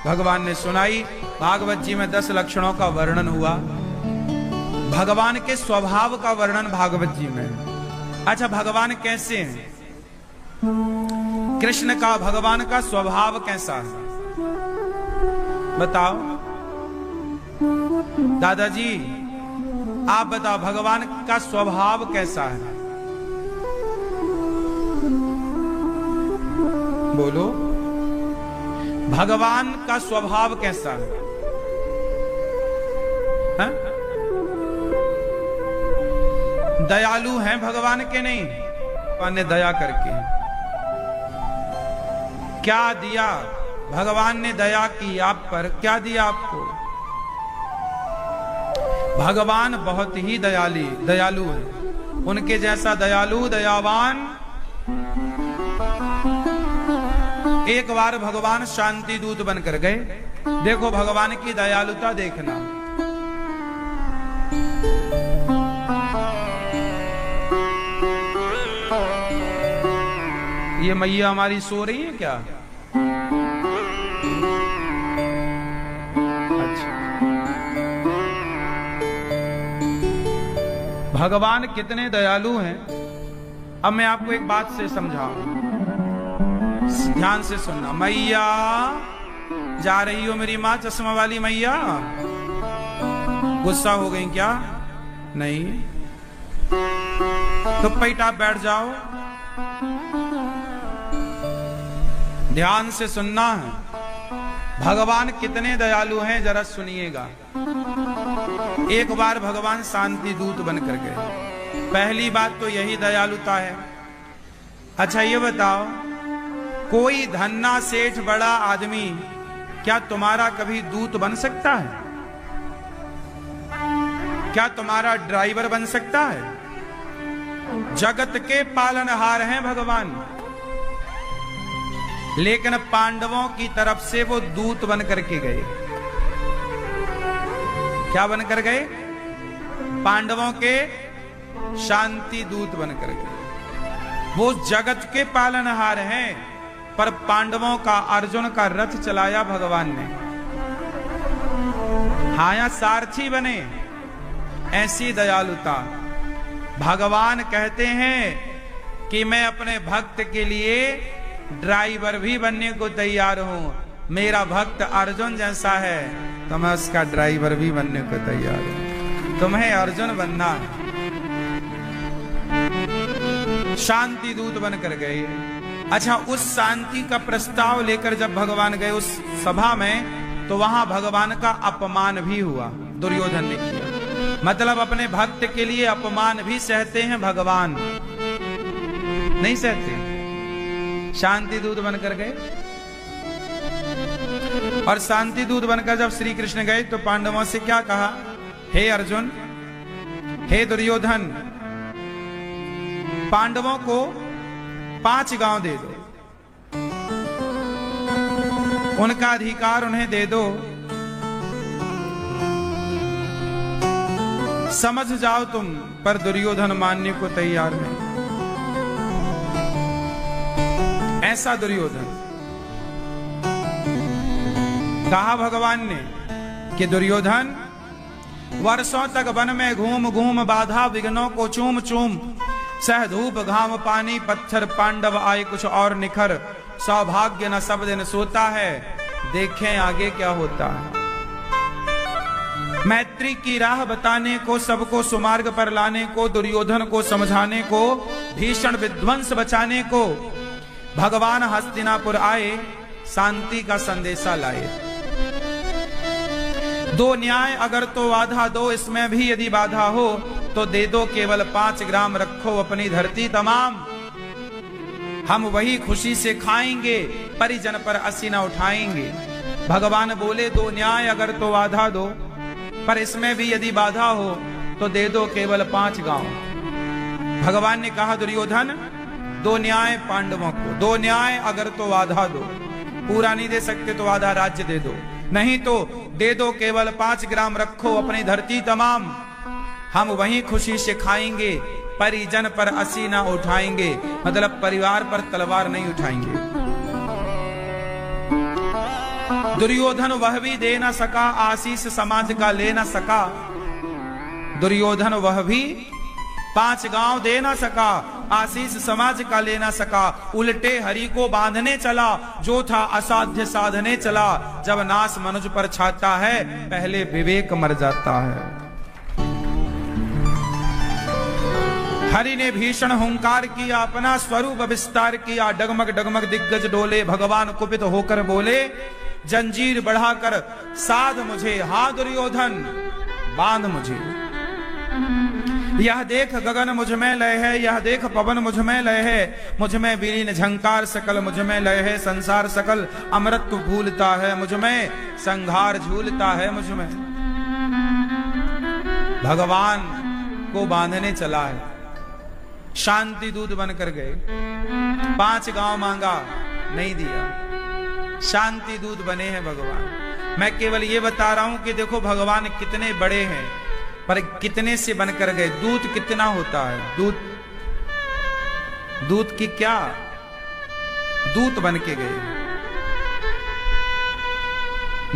भगवान ने सुनाई। भागवत जी में 10 लक्षणों का वर्णन हुआ। भगवान के स्वभाव का वर्णन भागवत जी में। अच्छा, भगवान कैसे हैं? कृष्ण का, भगवान का स्वभाव कैसा है बताओ। दादाजी आप बताओ भगवान का स्वभाव कैसा है? बोलो, भगवान का स्वभाव कैसा है? दयालु हैं भगवान के? नहीं, भगवान ने दया करके क्या दिया? भगवान ने दया की आप पर, क्या दिया आपको? भगवान बहुत ही दयालु है। उनके जैसा दयालु दयावान एक बार भगवान शांति दूत बनकर गए। देखो भगवान की दयालुता देखना। ये मैया हमारी सो रही है क्या? अच्छा, भगवान कितने दयालु हैं। अब मैं आपको एक बात से समझाऊं, ध्यान से सुनना। मैया जा रही हो मेरी माँ, चश्मा वाली मैया? गुस्सा हो गई क्या? नहीं, तो पैटा बैठ जाओ। ध्यान से सुनना है। भगवान कितने दयालु हैं जरा सुनिएगा। एक बार भगवान शांति दूत बनकर गए। पहली बात तो यही दयालुता है। अच्छा ये बताओ, कोई धन्ना सेठ बड़ा आदमी क्या तुम्हारा कभी दूत बन सकता है? क्या तुम्हारा ड्राइवर बन सकता है? जगत के पालनहार हैं भगवान, लेकिन पांडवों की तरफ से वो दूत बन करके गए। क्या बनकर गए? पांडवों के शांति दूत बनकर गए। वो जगत के पालनहार हैं, पर पांडवों का, अर्जुन का रथ चलाया भगवान ने। हाँ, या सारथी बने। ऐसी दयालुता। भगवान कहते हैं कि मैं अपने भक्त के लिए ड्राइवर भी बनने को तैयार हूं। मेरा भक्त अर्जुन जैसा है तो मैं उसका ड्राइवर भी बनने को तैयार हूं। तुम्हें अर्जुन बनना है। शांति दूत बनकर गए। अच्छा, उस शांति का प्रस्ताव लेकर जब भगवान गए उस सभा में, तो वहां भगवान का अपमान भी हुआ, दुर्योधन ने किया। मतलब अपने भक्त के लिए अपमान भी सहते हैं भगवान, नहीं सहते। शांति दूत बनकर गए। और शांति दूत बनकर जब श्री कृष्ण गए तो पांडवों से क्या कहा? हे अर्जुन, हे दुर्योधन, पांडवों को 5 गांव दे दो, उनका अधिकार उन्हें दे दो। समझ जाओ तुम, पर दुर्योधन मानने को तैयार नहीं। ऐसा दुर्योधन। कहा भगवान ने कि दुर्योधन, वर्षों तक वन में घूम घूम बाधा विघ्नों को चूम चूम, सह धूप घाम पानी पत्थर, पांडव आए कुछ और निखर, सौभाग्य न सब दिन सोता है, देखें आगे क्या होता है। मैत्री की राह बताने को, सबको सुमार्ग पर लाने को, दुर्योधन को समझाने को, भीषण विध्वंस बचाने को भगवान हस्तिनापुर आए, शांति का संदेशा लाए। दो न्याय अगर तो आधा दो, इसमें भी यदि बाधा हो तो दे दो केवल 5 ग्राम, रखो अपनी धरती तमाम, हम वही खुशी से खाएंगे, परिजन पर असी न उठाएंगे। भगवान बोले दो न्याय अगर तो आधा दो, पर इसमें भी यदि बाधा हो तो दे दो केवल 5 गांव। भगवान ने कहा दुर्योधन, 2 न्याय पांडवों को, 2 न्याय अगर तो आधा दो, पूरा नहीं दे सकते तो आधा राज्य दे दो, नहीं तो दे दो केवल 5 ग्राम, रखो अपनी धरती तमाम, हम वहीं खुशी से खाएंगे, परिजन पर असी ना उठाएंगे। मतलब परिवार पर तलवार नहीं उठाएंगे। दुर्योधन वह भी दे ना सका, आशीष समाज का ले ना सका। दुर्योधन वह भी 5 गांव दे ना सका, आशीष समाज का ले ना सका। उल्टे हरि को बांधने चला, जो था असाध्य साधने चला। जब नाश मनुज पर छाता है, पहले विवेक मर जाता है। हरि ने भीषण हुंकार किया, अपना स्वरूप विस्तार किया, डगमग डगमग दिग्गज डोले। भगवान कुपित होकर बोले, जंजीर बढ़ाकर साध मुझे, हा दुर्योधन बांध मुझे। यह देख गगन मुझ में लय है, यह देख पवन मुझ में लय है, मुझ में विलीन झंकार सकल मुझ में लय है। संसार सकल अमृत भूलता है, मुझ में संघार झूलता है, मुझ में। भगवान को बांधने चला है। शांति दूत बनकर गए। 5 गांव मांगा, नहीं दिया। शांति दूत बने हैं भगवान। मैं केवल ये बता रहा हूं कि देखो भगवान कितने बड़े हैं, पर कितने से बनकर गए। दूत कितना होता है? दूत की क्या, दूत बन के गए।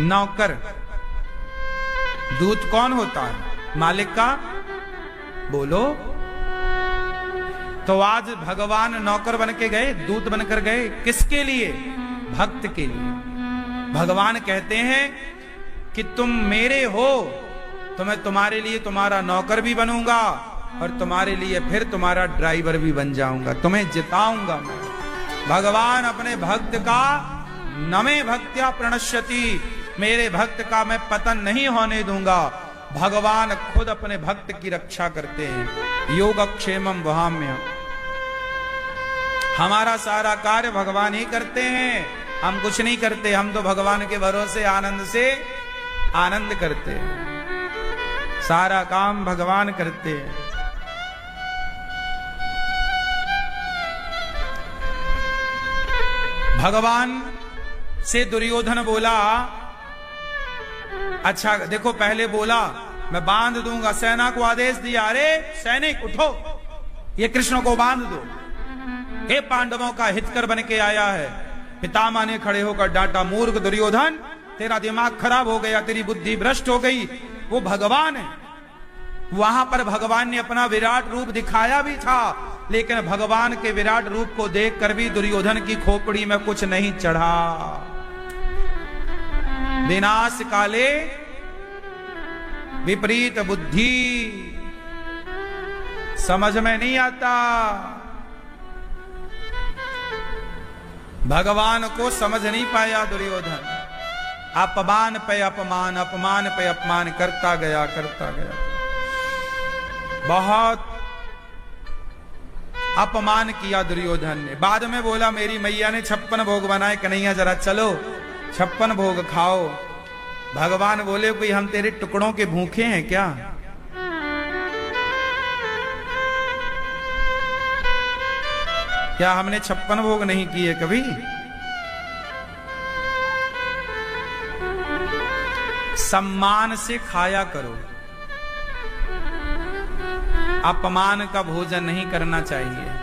नौकर, दूत कौन होता है? मालिक का। बोलो। तो आज भगवान नौकर बन के गए, दूत बनकर गए। किसके लिए? भक्त के लिए। भगवान कहते हैं कि तुम मेरे हो तो मैं तुम्हारे लिए तुम्हारा नौकर भी बनूंगा और तुम्हारे लिए फिर तुम्हारा ड्राइवर भी बन जाऊंगा, तुम्हें जिताऊंगा मैं। भगवान अपने भक्त का नमे भक्त्या प्रणश्यति, मेरे भक्त का मैं पतन नहीं होने दूंगा। भगवान खुद अपने भक्त की रक्षा करते हैं। योगक्षेमम वहाम्य, हमारा सारा कार्य भगवान ही करते हैं, हम कुछ नहीं करते। हम तो भगवान के भरोसे आनंद से आनंद करते हैं, सारा काम भगवान करते हैं। भगवान से दुर्योधन बोला अच्छा देखो, पहले बोला मैं बांध दूंगा, सेना को आदेश दिया, अरे सैनिक उठो, ये कृष्ण को बांध दो, हे पांडवों का हितकर बन के आया है। पितामह ने खड़े होकर डांटा, मूर्ख दुर्योधन, तेरा दिमाग खराब हो गया, तेरी बुद्धि भ्रष्ट हो गई, वो भगवान है। वहां पर भगवान ने अपना विराट रूप दिखाया भी था, लेकिन भगवान के विराट रूप को देखकर भी दुर्योधन की खोपड़ी में कुछ नहीं चढ़ा। विनाश काले विपरीत बुद्धि, समझ में नहीं आता, भगवान को समझ नहीं पाया दुर्योधन। अपमान पे अपमान, अपमान पे अपमान करता गया, करता गया, बहुत अपमान किया दुर्योधन ने। बाद में बोला, मेरी मैया ने 56 भोग बनाए, कन्हैया जरा चलो 56 भोग खाओ। भगवान बोले, कोई हम तेरे टुकड़ों के भूखे हैं क्या? क्या हमने 56 भोग नहीं किए कभी? सम्मान से खाया करो, अपमान का भोजन नहीं करना चाहिए।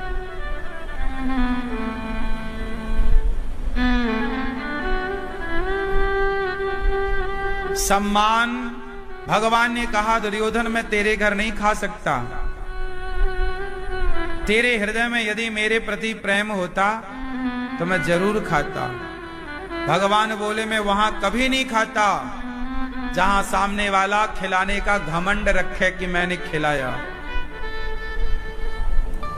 सम्मान, भगवान ने कहा, दुर्योधन मैं तेरे घर नहीं खा सकता, तेरे हृदय में यदि मेरे प्रति प्रेम होता तो मैं जरूर खाता। भगवान बोले, मैं वहां कभी नहीं खाता जहां सामने वाला खिलाने का घमंड रखे कि मैंने खिलाया।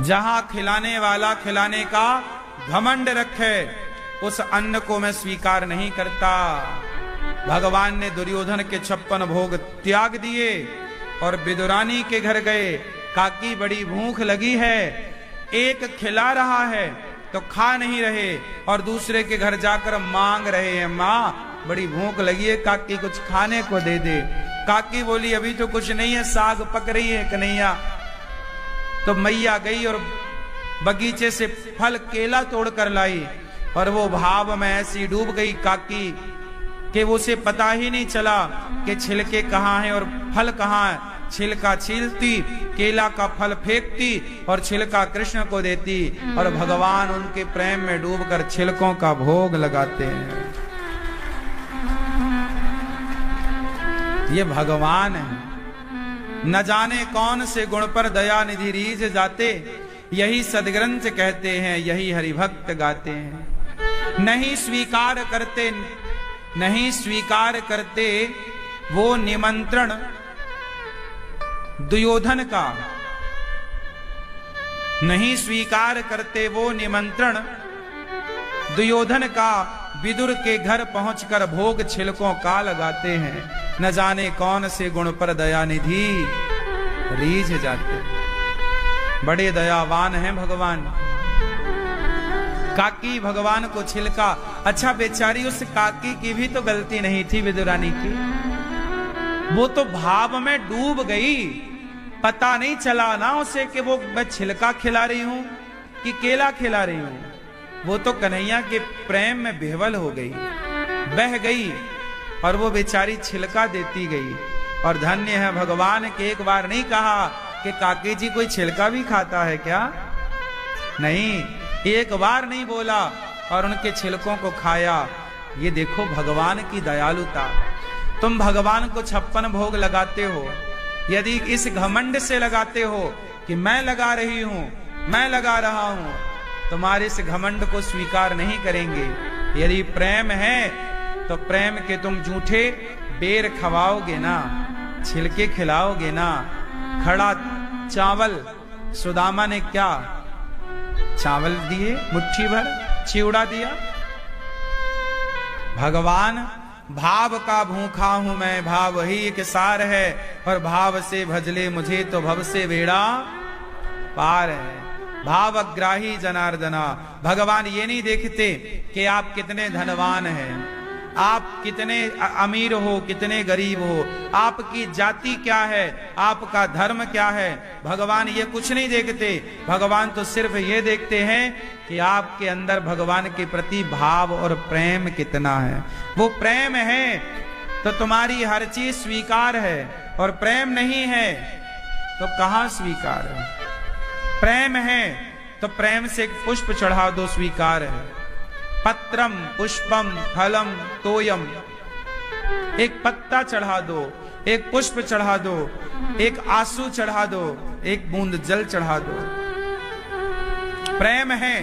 जहां खिलाने वाला खिलाने का घमंड रखे, उस अन्न को मैं स्वीकार नहीं करता। भगवान ने दुर्योधन के 56 भोग त्याग दिए और विदुरानी के घर गए। काकी बड़ी भूख लगी है, एक खिला रहा है तो खा नहीं रहे, और दूसरे के घर जाकर मांग रहे हैं, माँ बड़ी भूख लगी है, काकी कुछ खाने को दे दे। काकी बोली, अभी तो कुछ नहीं है, साग पक रही है कन्हैया। तो मैया गई और बगीचे से फल केला तोड़ कर लाई, और वो भाव में ऐसी डूब गई काकी कि वो उसे पता ही नहीं चला कि छिलके कहाँ हैं और फल कहाँ है। छिलका छीलती, केला का फल फेंकती और छिलका कृष्ण को देती, और भगवान उनके प्रेम में डूबकर छिलकों का भोग लगाते हैं। ये भगवान है। न जाने कौन से गुण पर दया निधि रीझ जाते, यही सदग्रंथ कहते हैं, यही हरिभक्त गाते हैं। नहीं स्वीकार करते, नहीं स्वीकार करते वो निमंत्रण दुर्योधन का, नहीं स्वीकार करते वो निमंत्रण दुर्योधन का, विदुर के घर पहुंचकर भोग छिलकों का लगाते हैं। न जाने कौन से गुण पर दया निधि रीझ जाते, बड़े दयावान हैं भगवान। काकी भगवान को छिलका, अच्छा बेचारी उस काकी की भी तो गलती नहीं थी, विदुरानी की, वो तो भाव में डूब गई। पता नहीं चला ना उसे कि वो मैं छिलका खिला रही हूं कि केला खिला रही हूं। वो तो कन्हैया के प्रेम में बेहवल हो गई, बह गई, और वो बेचारी छिलका देती गई। और धन्य है भगवान के एक बार नहीं कहा कि काकी जी कोई छिलका भी खाता है क्या? नहीं, एक बार नहीं बोला और उनके छिलकों को खाया। ये देखो भगवान की दयालुता। तुम भगवान को 56 भोग लगाते हो, यदि इस घमंड से लगाते हो कि मैं लगा रही हूं, मैं लगा रहा हूं, तुम्हारे इस घमंड को स्वीकार नहीं करेंगे। यदि प्रेम है तो प्रेम के तुम झूठे बेर खवाओगे ना, छिलके खिलाओगे ना। खड़ा चावल, सुदामा ने क्या चावल दिए, मुट्ठी भर चिवड़ा दिया। भगवान, भाव का भूखा हूं मैं, भाव ही एक सार है, और भाव से भजले मुझे तो भव से बेड़ा पार है। भावग्राही जनार्दना। भगवान ये नहीं देखते कि आप कितने धनवान हैं, आप कितने अमीर हो, कितने गरीब हो, आपकी जाति क्या है, आपका धर्म क्या है। भगवान ये कुछ नहीं देखते। भगवान तो सिर्फ ये देखते हैं कि आपके अंदर भगवान के प्रति भाव और प्रेम कितना है। वो प्रेम है तो तुम्हारी हर चीज स्वीकार है, और प्रेम नहीं है तो कहां स्वीकार है? प्रेम है तो प्रेम से एक पुष्प चढ़ा दो, स्वीकार है। पत्रम पुष्पम फलम तोयम, एक पत्ता चढ़ा दो, एक पुष्प चढ़ा दो, एक आंसू चढ़ा दो, एक बूंद जल चढ़ा दो। प्रेम है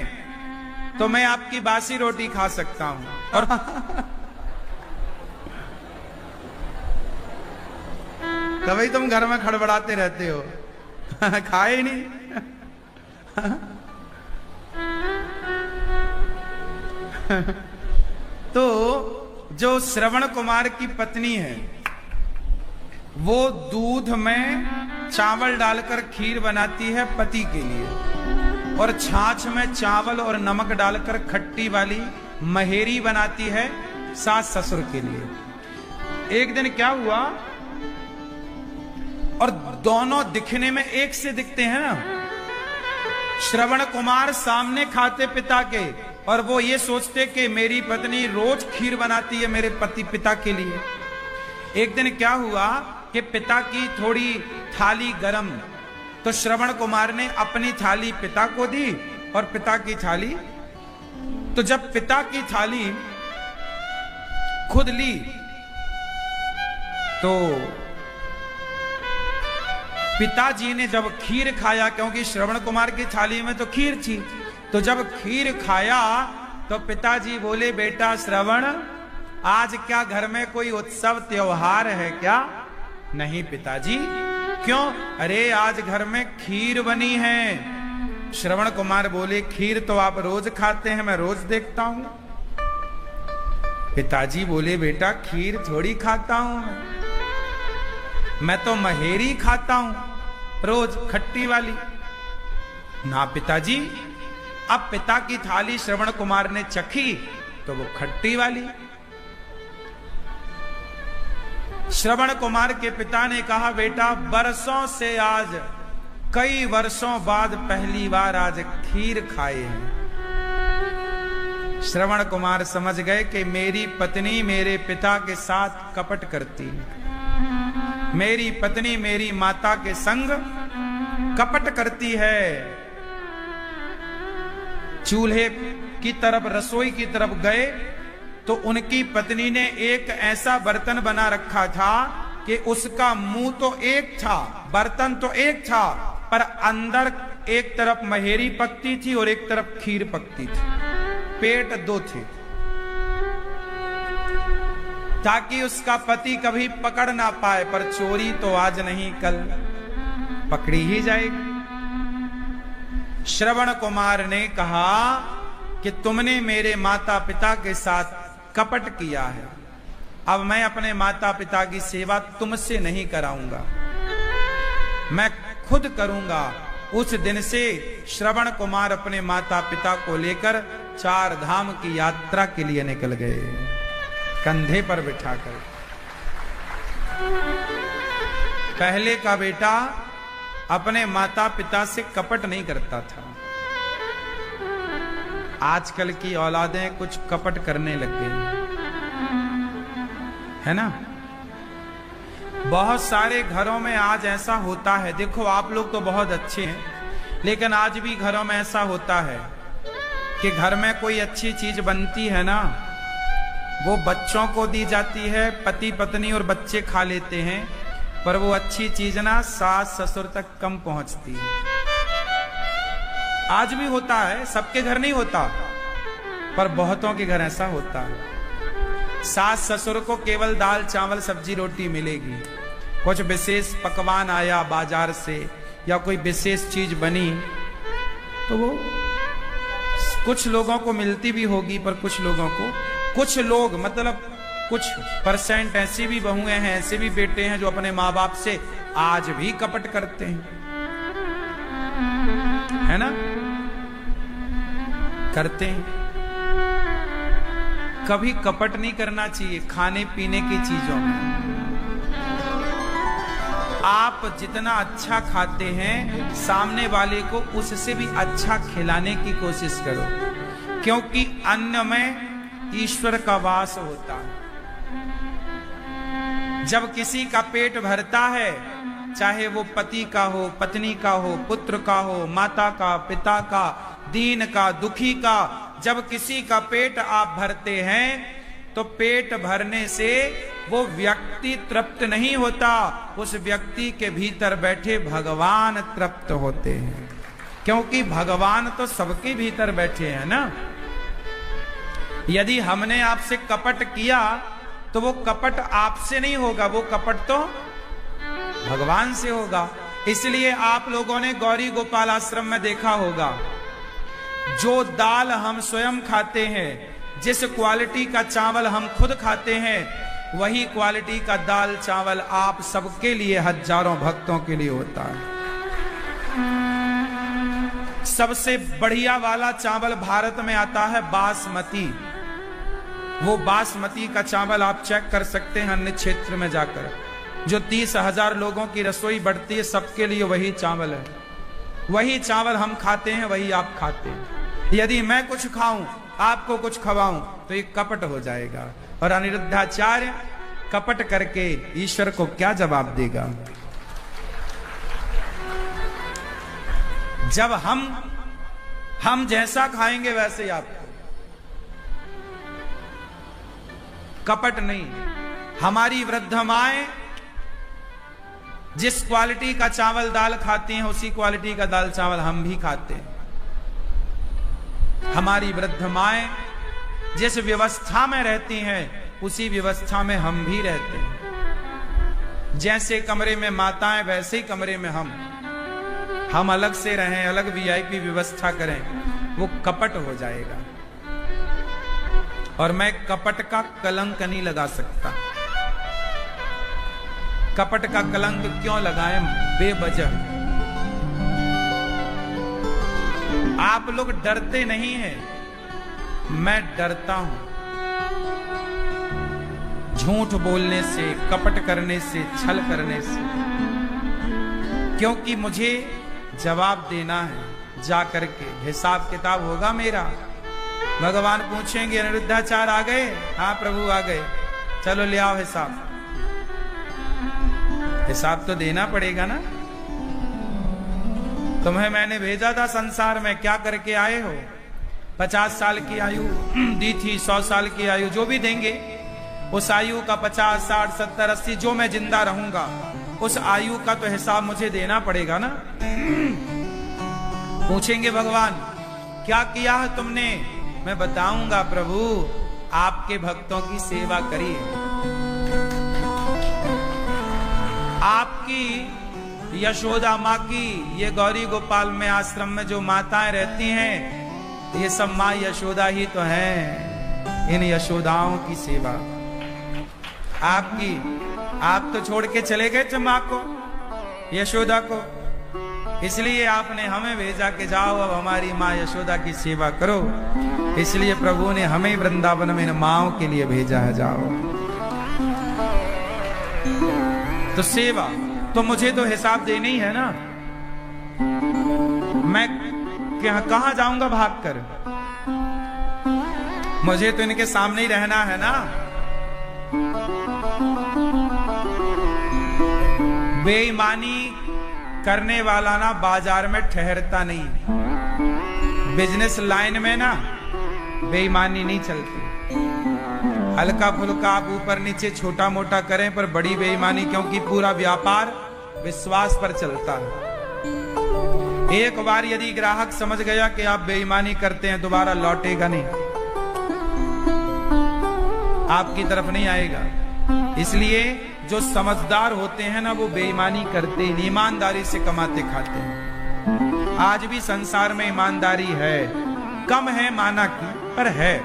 तो मैं आपकी बासी रोटी खा सकता हूं। और कभी तुम घर में खड़बड़ाते रहते हो, खाए ही नहीं। तो जो श्रवण कुमार की पत्नी है, वो दूध में चावल डालकर खीर बनाती है पति के लिए, और छाछ में चावल और नमक डालकर खट्टी वाली महेरी बनाती है सास ससुर के लिए। एक दिन क्या हुआ, और दोनों दिखने में एक से दिखते हैं ना। श्रवण कुमार सामने खाते पिता के, और वो ये सोचते कि मेरी पत्नी रोज खीर बनाती है मेरे पिता के लिए। एक दिन क्या हुआ कि पिता की थोड़ी थाली गरम, तो श्रवण कुमार ने अपनी थाली पिता को दी और पिता की थाली, तो जब पिता की थाली खुद ली तो पिताजी ने जब खीर खाया, क्योंकि श्रवण कुमार की थाली में तो खीर थी, तो जब खीर खाया तो पिताजी बोले, बेटा श्रवण, आज क्या घर में कोई उत्सव त्योहार है क्या? नहीं पिताजी। क्यों? अरे आज घर में खीर बनी है। श्रवण कुमार बोले, खीर तो आप रोज खाते हैं, मैं रोज देखता हूं। पिताजी बोले, बेटा खीर थोड़ी खाता हूं, मैं तो महेरी खाता हूं रोज, खट्टी वाली। ना पिताजी। अब पिता की थाली श्रवण कुमार ने चखी तो वो खट्टी वाली। श्रवण कुमार के पिता ने कहा, बेटा बरसों से आज, कई वर्षों बाद पहली बार आज खीर खाए हैं। श्रवण कुमार समझ गए कि मेरी पत्नी मेरे पिता के साथ कपट करती है, मेरी पत्नी मेरी माता के संग कपट करती है। चूल्हे की तरफ, रसोई की तरफ गए तो उनकी पत्नी ने एक ऐसा बर्तन बना रखा था कि उसका मुंह तो एक था, बर्तन तो एक था, पर अंदर एक तरफ महेरी पकती थी और एक तरफ खीर पकती थी, पेट दो थे, ताकि उसका पति कभी पकड़ ना पाए। पर चोरी तो आज नहीं कल पकड़ी ही जाएगी। श्रवण कुमार ने कहा कि तुमने मेरे माता पिता के साथ कपट किया है, अब मैं अपने माता पिता की सेवा तुमसे नहीं कराऊंगा, मैं खुद करूंगा। उस दिन से श्रवण कुमार अपने माता पिता को लेकर 4 धाम की यात्रा के लिए निकल गए, कंधे पर बिठाकर। पहले का बेटा अपने माता पिता से कपट नहीं करता था, आजकल की औलादें कुछ कपट करने लग गई है ना। बहुत सारे घरों में आज ऐसा होता है। देखो आप लोग तो बहुत अच्छे हैं, लेकिन आज भी घरों में ऐसा होता है कि घर में कोई अच्छी चीज बनती है ना, वो बच्चों को दी जाती है, पति पत्नी और बच्चे खा लेते हैं, पर वो अच्छी चीज ना सास ससुर तक कम पहुंचती है। आज भी होता है, सबके घर नहीं होता, पर बहुतों के घर ऐसा होता है। सास ससुर को केवल दाल चावल सब्जी रोटी मिलेगी, कुछ विशेष पकवान आया बाजार से या कोई विशेष चीज बनी तो वो कुछ लोगों को मिलती भी होगी, पर कुछ लोगों को, कुछ लोग मतलब कुछ % ऐसी भी बहुएं हैं, ऐसे भी बेटे हैं जो अपने माँ बाप से आज भी कपट करते हैं, है ना, करते हैं। कभी कपट नहीं करना चाहिए खाने पीने की चीजों में। आप जितना अच्छा खाते हैं, सामने वाले को उससे भी अच्छा खिलाने की कोशिश करो, क्योंकि अन्न में ईश्वर का वास होता है। जब किसी का पेट भरता है, चाहे वो पति का हो, पत्नी का हो, पुत्र का हो, माता का, पिता का, दीन का, दुखी का, जब किसी का पेट आप भरते हैं तो पेट भरने से वो व्यक्ति तृप्त नहीं होता, उस व्यक्ति के भीतर बैठे भगवान तृप्त होते हैं, क्योंकि भगवान तो सबके भीतर बैठे हैं ना। यदि हमने आपसे कपट किया तो वो कपट आपसे नहीं होगा, वो कपट तो भगवान से होगा। इसलिए आप लोगों ने गौरी गोपाल आश्रम में देखा होगा, जो दाल हम स्वयं खाते हैं, जिस क्वालिटी का चावल हम खुद खाते हैं, वही क्वालिटी का दाल चावल आप सबके लिए, हजारों भक्तों के लिए होता है। सबसे बढ़िया वाला चावल भारत में आता है बासमती। वो बासमती का चावल आप चेक कर सकते हैं अन्य क्षेत्र में जाकर, जो 30,000 लोगों की रसोई बढ़ती है, सबके लिए वही चावल है। वही चावल हम खाते हैं, वही आप खाते हैं। यदि मैं कुछ खाऊं, आपको कुछ खवाऊं, तो ये कपट हो जाएगा। और अनिरुद्धाचार्य कपट करके ईश्वर को क्या जवाब देगा? जब हम जैसा खाएंगे वैसे ही आपको, कपट नहीं। हमारी वृद्ध माएं जिस क्वालिटी का चावल दाल खाती हैं, उसी क्वालिटी का दाल चावल हम भी खाते हैं। हमारी वृद्ध माएं जिस व्यवस्था में रहती हैं, उसी व्यवस्था में हम भी रहते हैं। जैसे कमरे में माताएं, वैसे ही कमरे में हम अलग से रहें, अलग वीआईपी व्यवस्था करें, वो कपट हो जाएगा। और मैं कपट का कलंक नहीं लगा सकता। कपट का कलंक क्यों लगाएं बेवजह? आप लोग डरते नहीं हैं, मैं डरता हूं। झूठ बोलने से, कपट करने से, छल करने से, क्योंकि मुझे जवाब देना है। जा करके हिसाब किताब होगा मेरा। भगवान पूछेंगे, अनिरुद्धाचार्य आ गए? हाँ प्रभु आ गए। चलो ले आओ हिसाब। हिसाब तो देना पड़ेगा ना। तुम्हें मैंने भेजा था संसार में, क्या करके आए हो? 50 साल की आयु दी थी, 100 साल की आयु, जो भी देंगे उस आयु का 50, 60, 70, 80 जो मैं जिंदा रहूंगा, उस आयु का तो हिसाब मुझे देना पड़ेगा ना। पूछेंगे भगवान, क्या किया है तुमने? मैं बताऊंगा प्रभु, आपके भक्तों की सेवा करी है। आपकी यशोदा माँ की, ये गौरी गोपाल में आश्रम में जो माताएं रहती हैं, ये सब माँ यशोदा ही तो हैं। इन यशोदाओं की सेवा आपकी। आप तो छोड़ के चले गए थे माँ को, यशोदा को, इसलिए आपने हमें भेजा कि जाओ अब हमारी माँ यशोदा की सेवा करो। इसलिए प्रभु ने हमें वृंदावन में इन माँओं के लिए भेजा है, जाओ। तो सेवा तो मुझे तो हिसाब देनी है ना। मैं कहां जाऊंगा भागकर? मुझे तो इनके सामने ही रहना है ना। बेईमानी करने वाला ना बाजार में ठहरता नहीं। बिजनेस लाइन में ना बेईमानी नहीं चलती। हल्का फुल्का आप ऊपर नीचे छोटा मोटा करें, पर बड़ी बेईमानी, क्योंकि पूरा व्यापार विश्वास पर चलता है। एक बार यदि ग्राहक समझ गया कि आप बेईमानी करते हैं, दोबारा लौटेगा नहीं, आपकी तरफ नहीं आएगा। इसलिए जो समझदार होते हैं ना, वो बेईमानी करते हैं, ईमानदारी से कमाते खाते हैं। आज भी संसार में ईमानदारी है, कम है माना की, पर है।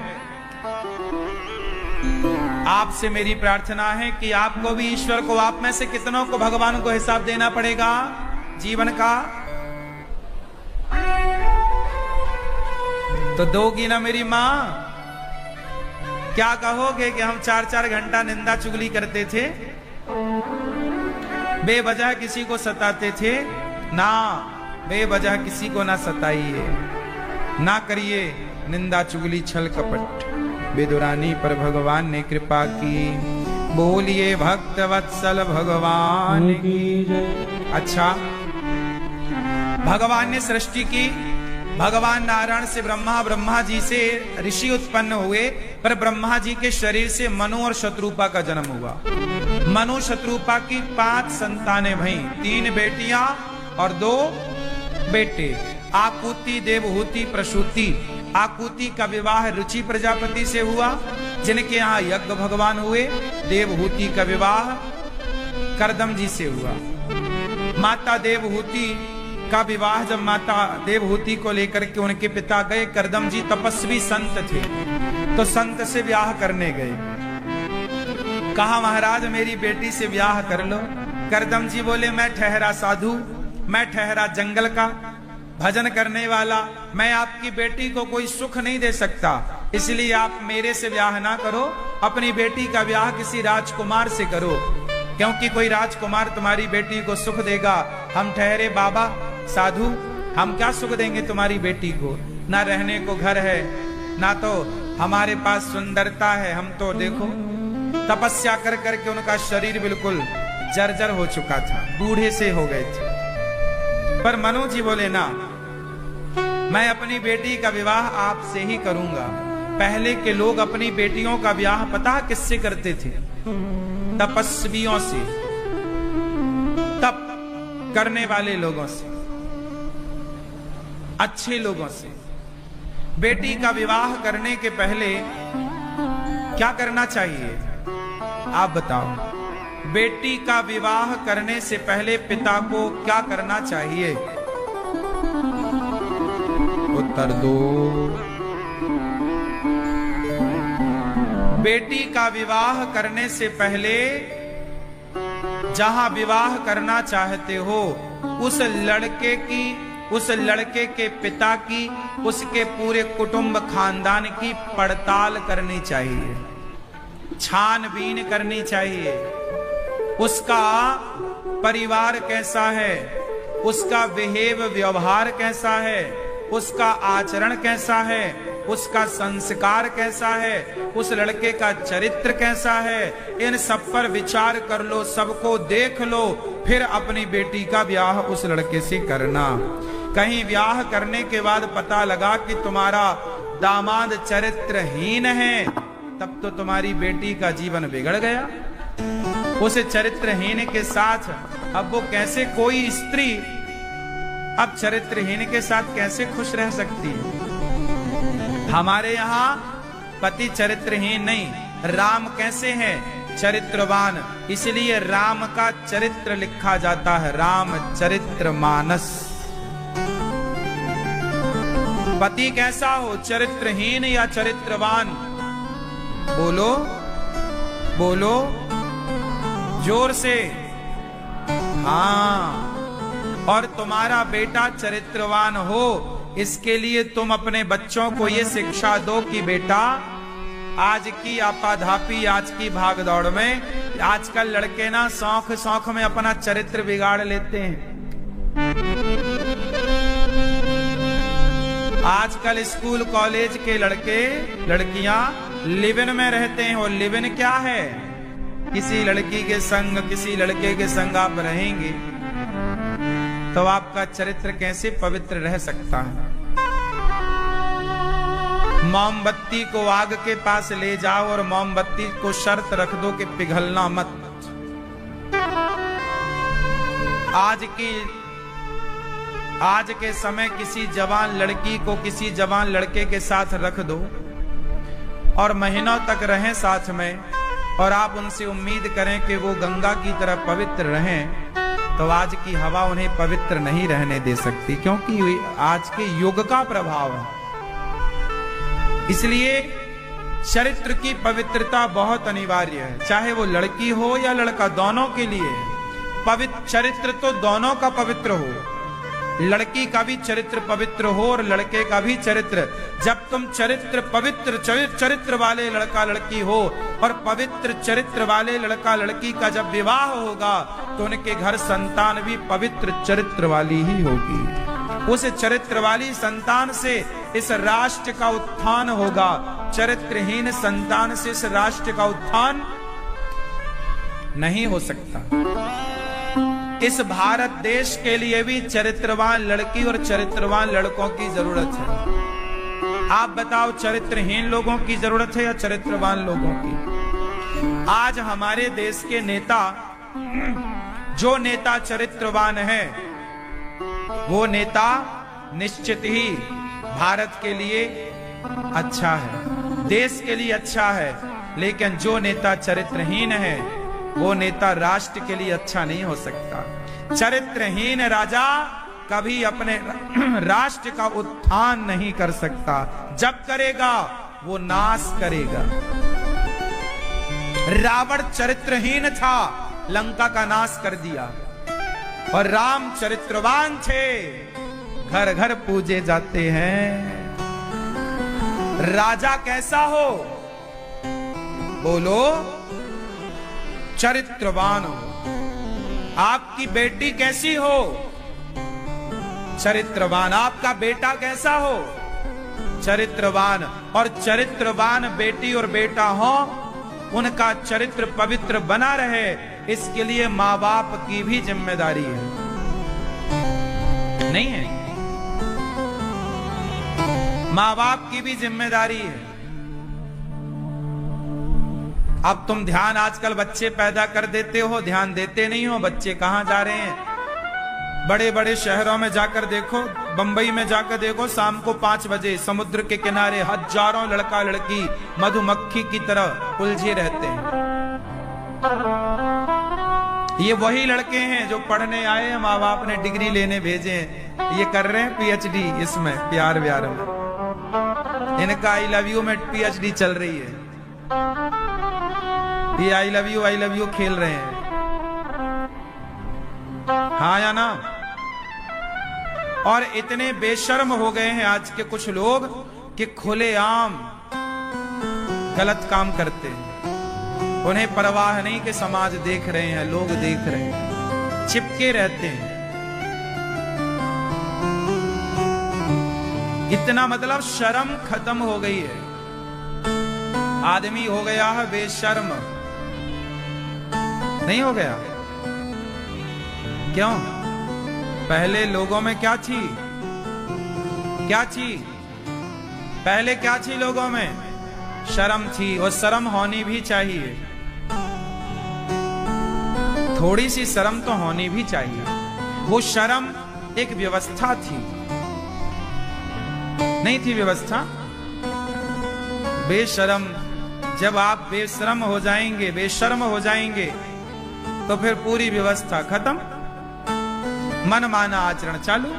आपसे मेरी प्रार्थना है कि आपको भी ईश्वर को, आप में से कितनों को भगवान को हिसाब देना पड़ेगा जीवन का? तो दोगी ना मेरी माँ? क्या कहोगे कि हम 4-4 घंटा निंदा चुगली करते थे, बेवजह किसी को सताते थे? ना, बेवजह किसी को ना सताइए, ना करिए निंदा चुगली छल कपट। विदुरानी पर भगवान ने कृपा की। बोलिए भक्त वत्सल भगवान की जय। अच्छा, भगवान ने सृष्टि की, भगवान नारायण से ब्रह्मा, ब्रह्मा जी से ऋषि उत्पन्न हुए, पर ब्रह्मा जी के शरीर से मनु और शत्रुपा का जन्म हुआ। मनु शत्रुपा की 5 संतानें भई, 3 बेटियां और 2 बेटे, आकुति, देवहूति, प्रसूति। आकुति का विवाह रुचि प्रजापति से हुआ, जिनके यहाँ यज्ञ भगवान हुए। देवहूति का विवाह कर्दम जी से हुआ। माता देवहूति का विवाह जब माता देवहूति को लेकर के उनके पिता गए, कर्दम जी तपस्वी संत थे, तो संत से ब्याह करने गए। कहा महाराज मेरी बेटी से ब्याह कर लो। कर्दम जी बोले मैं ठहरा साधु, मैं ठहरा जंगल का भजन करने वाला, मैं आपकी बेटी को कोई सुख नहीं दे सकता, इसलिए आप मेरे से ब्याह ना करो, अपनी बेटी का ब्याह किसी राजकुमार से करो, क्योंकि कोई राजकुमार तुम्हारी बेटी को सुख देगा। हम ठहरे बाबा साधु, हम क्या सुख देंगे तुम्हारी बेटी को, ना रहने को घर है, ना तो हमारे पास सुंदरता है। हम तो देखो तपस्या कर करके उनका शरीर बिल्कुल जर्जर हो चुका था, बूढ़े से हो गए थे। पर मनु जी बोले ना, मैं अपनी बेटी का विवाह आपसे ही करूंगा। पहले के लोग अपनी बेटियों का ब्याह पता किससे करते थे? तपस्वियों से, तप करने वाले लोगों से, अच्छे लोगों से। बेटी का विवाह करने के पहले क्या करना चाहिए आप बताओ? बेटी का विवाह करने से पहले पिता को क्या करना चाहिए? उत्तर दो। बेटी का विवाह करने से पहले जहां विवाह करना चाहते हो उस लड़के के पिता की, उसके पूरे कुटुंब खानदान की पड़ताल करनी चाहिए, छानबीन करनी चाहिए। उसका परिवार कैसा है, उसका व्यवहार कैसा है, उसका आचरण कैसा है, उसका संस्कार कैसा है, उस लड़के का चरित्र कैसा है, इन सब पर विचार कर लो, सबको देख लो, फिर अपनी बेटी का ब्याह उस लड़के से करना। कहीं ब्याह करने के बाद पता लगा कि तुम्हारा दामाद चरित्रहीन है, तब तो तुम्हारी बेटी का जीवन बिगड़ गया। उस चरित्रहीन के साथ अब वो कैसे, कोई स्त्री अब चरित्रहीन के साथ कैसे खुश रह सकती है? हमारे यहाँ पति चरित्रहीन नहीं, राम कैसे हैं? चरित्रवान, इसलिए राम का चरित्र लिखा जाता है, राम चरित्र मानस। पति कैसा हो, चरित्रहीन या चरित्रवान? बोलो बोलो जोर से। हाँ, और तुम्हारा बेटा चरित्रवान हो, इसके लिए तुम अपने बच्चों को ये शिक्षा दो कि बेटा आज की आपाधापी, आज की भागदौड़ में आजकल लड़के ना शौक में अपना चरित्र बिगाड़ लेते हैं। आजकल स्कूल कॉलेज के लड़के लड़कियां लिव इन में रहते हैं। और लिव इन क्या है? किसी लड़की के संग, किसी लड़के के संग आप रहेंगे तो आपका चरित्र कैसे पवित्र रह सकता है? मोमबत्ती को आग के पास ले जाओ और मोमबत्ती को शर्त रख दो कि पिघलना मत। आज के समय किसी जवान लड़की को किसी जवान लड़के के साथ रख दो और महीनों तक रहें साथ में, और आप उनसे उम्मीद करें कि वो गंगा की तरह पवित्र रहें, तो आज की हवा उन्हें पवित्र नहीं रहने दे सकती, क्योंकि आज के युग का प्रभाव है। इसलिए चरित्र की पवित्रता बहुत अनिवार्य है, चाहे वो लड़की हो या लड़का, दोनों के लिए पवित्र चरित्र तो दोनों का पवित्र हो। लड़की का भी चरित्र पवित्र हो और लड़के का भी चरित्र। जब तुम चरित्र पवित्र चरित्र वाले लड़का लड़की हो और पवित्र चरित्र वाले लड़का लड़की का जब विवाह होगा तो उनके घर संतान भी पवित्र चरित्र वाली ही होगी। उस चरित्र वाली संतान से इस राष्ट्र का उत्थान होगा, चरित्रहीन संतान से इस राष्ट्र का उत्थान नहीं हो सकता। इस भारत देश के लिए भी चरित्रवान लड़की और चरित्रवान लड़कों की जरूरत है। आप बताओ, चरित्रहीन लोगों की जरूरत है या चरित्रवान लोगों की? आज हमारे देश के नेता, जो नेता चरित्रवान है, वो नेता निश्चित ही भारत के लिए अच्छा है, देश के लिए अच्छा है। लेकिन जो नेता चरित्रहीन है, वो नेता राष्ट्र के लिए अच्छा नहीं हो सकता। चरित्रहीन राजा कभी अपने राष्ट्र का उत्थान नहीं कर सकता। जब करेगा वो नाश करेगा। रावण चरित्रहीन था, लंका का नाश कर दिया। और राम चरित्रवान थे, घर घर पूजे जाते हैं। राजा कैसा हो? बोलो, चरित्रवान हो। आपकी बेटी कैसी हो? चरित्रवान। आपका बेटा कैसा हो? चरित्रवान। और चरित्रवान बेटी और बेटा हो, उनका चरित्र पवित्र बना रहे, इसके लिए माँ बाप की भी जिम्मेदारी है, नहीं है? माँ बाप की भी जिम्मेदारी है। अब तुम ध्यान, आजकल बच्चे पैदा कर देते हो, ध्यान देते नहीं हो। बच्चे कहां जा रहे हैं? बड़े बड़े शहरों में जाकर देखो, बंबई में जाकर देखो, शाम को 5 बजे समुद्र के किनारे हजारों लड़का लड़की मधुमक्खी की तरह उलझे रहते हैं। ये वही लड़के हैं जो पढ़ने आए हैं, माँ बाप ने डिग्री लेने भेजे हैं, ये कर रहे हैं पीएचडी इसमें, प्यार व्यार में। इनका आई लव यू में पीएचडी चल रही है। ये आई लव यू खेल रहे हैं, हाँ या ना? और इतने बेशर्म हो गए हैं आज के कुछ लोग कि खुलेआम गलत काम करते हैं। उन्हें परवाह नहीं कि समाज देख रहे हैं, लोग देख रहे हैं, चिपके रहते हैं। इतना मतलब शर्म खत्म हो गई है। आदमी हो गया है बेशर्म, नहीं हो गया? क्यों? पहले लोगों में क्या थी? क्या थी? पहले क्या थी लोगों में? शर्म थी, और शर्म होनी भी चाहिए। थोड़ी सी शर्म तो होनी भी चाहिए। वो शर्म एक व्यवस्था थी, नहीं थी व्यवस्था? बेशर्म, जब आप बेशर्म हो जाएंगे, बेशर्म हो जाएंगे, तो फिर पूरी व्यवस्था खत्म, मनमाना आचरण चालू।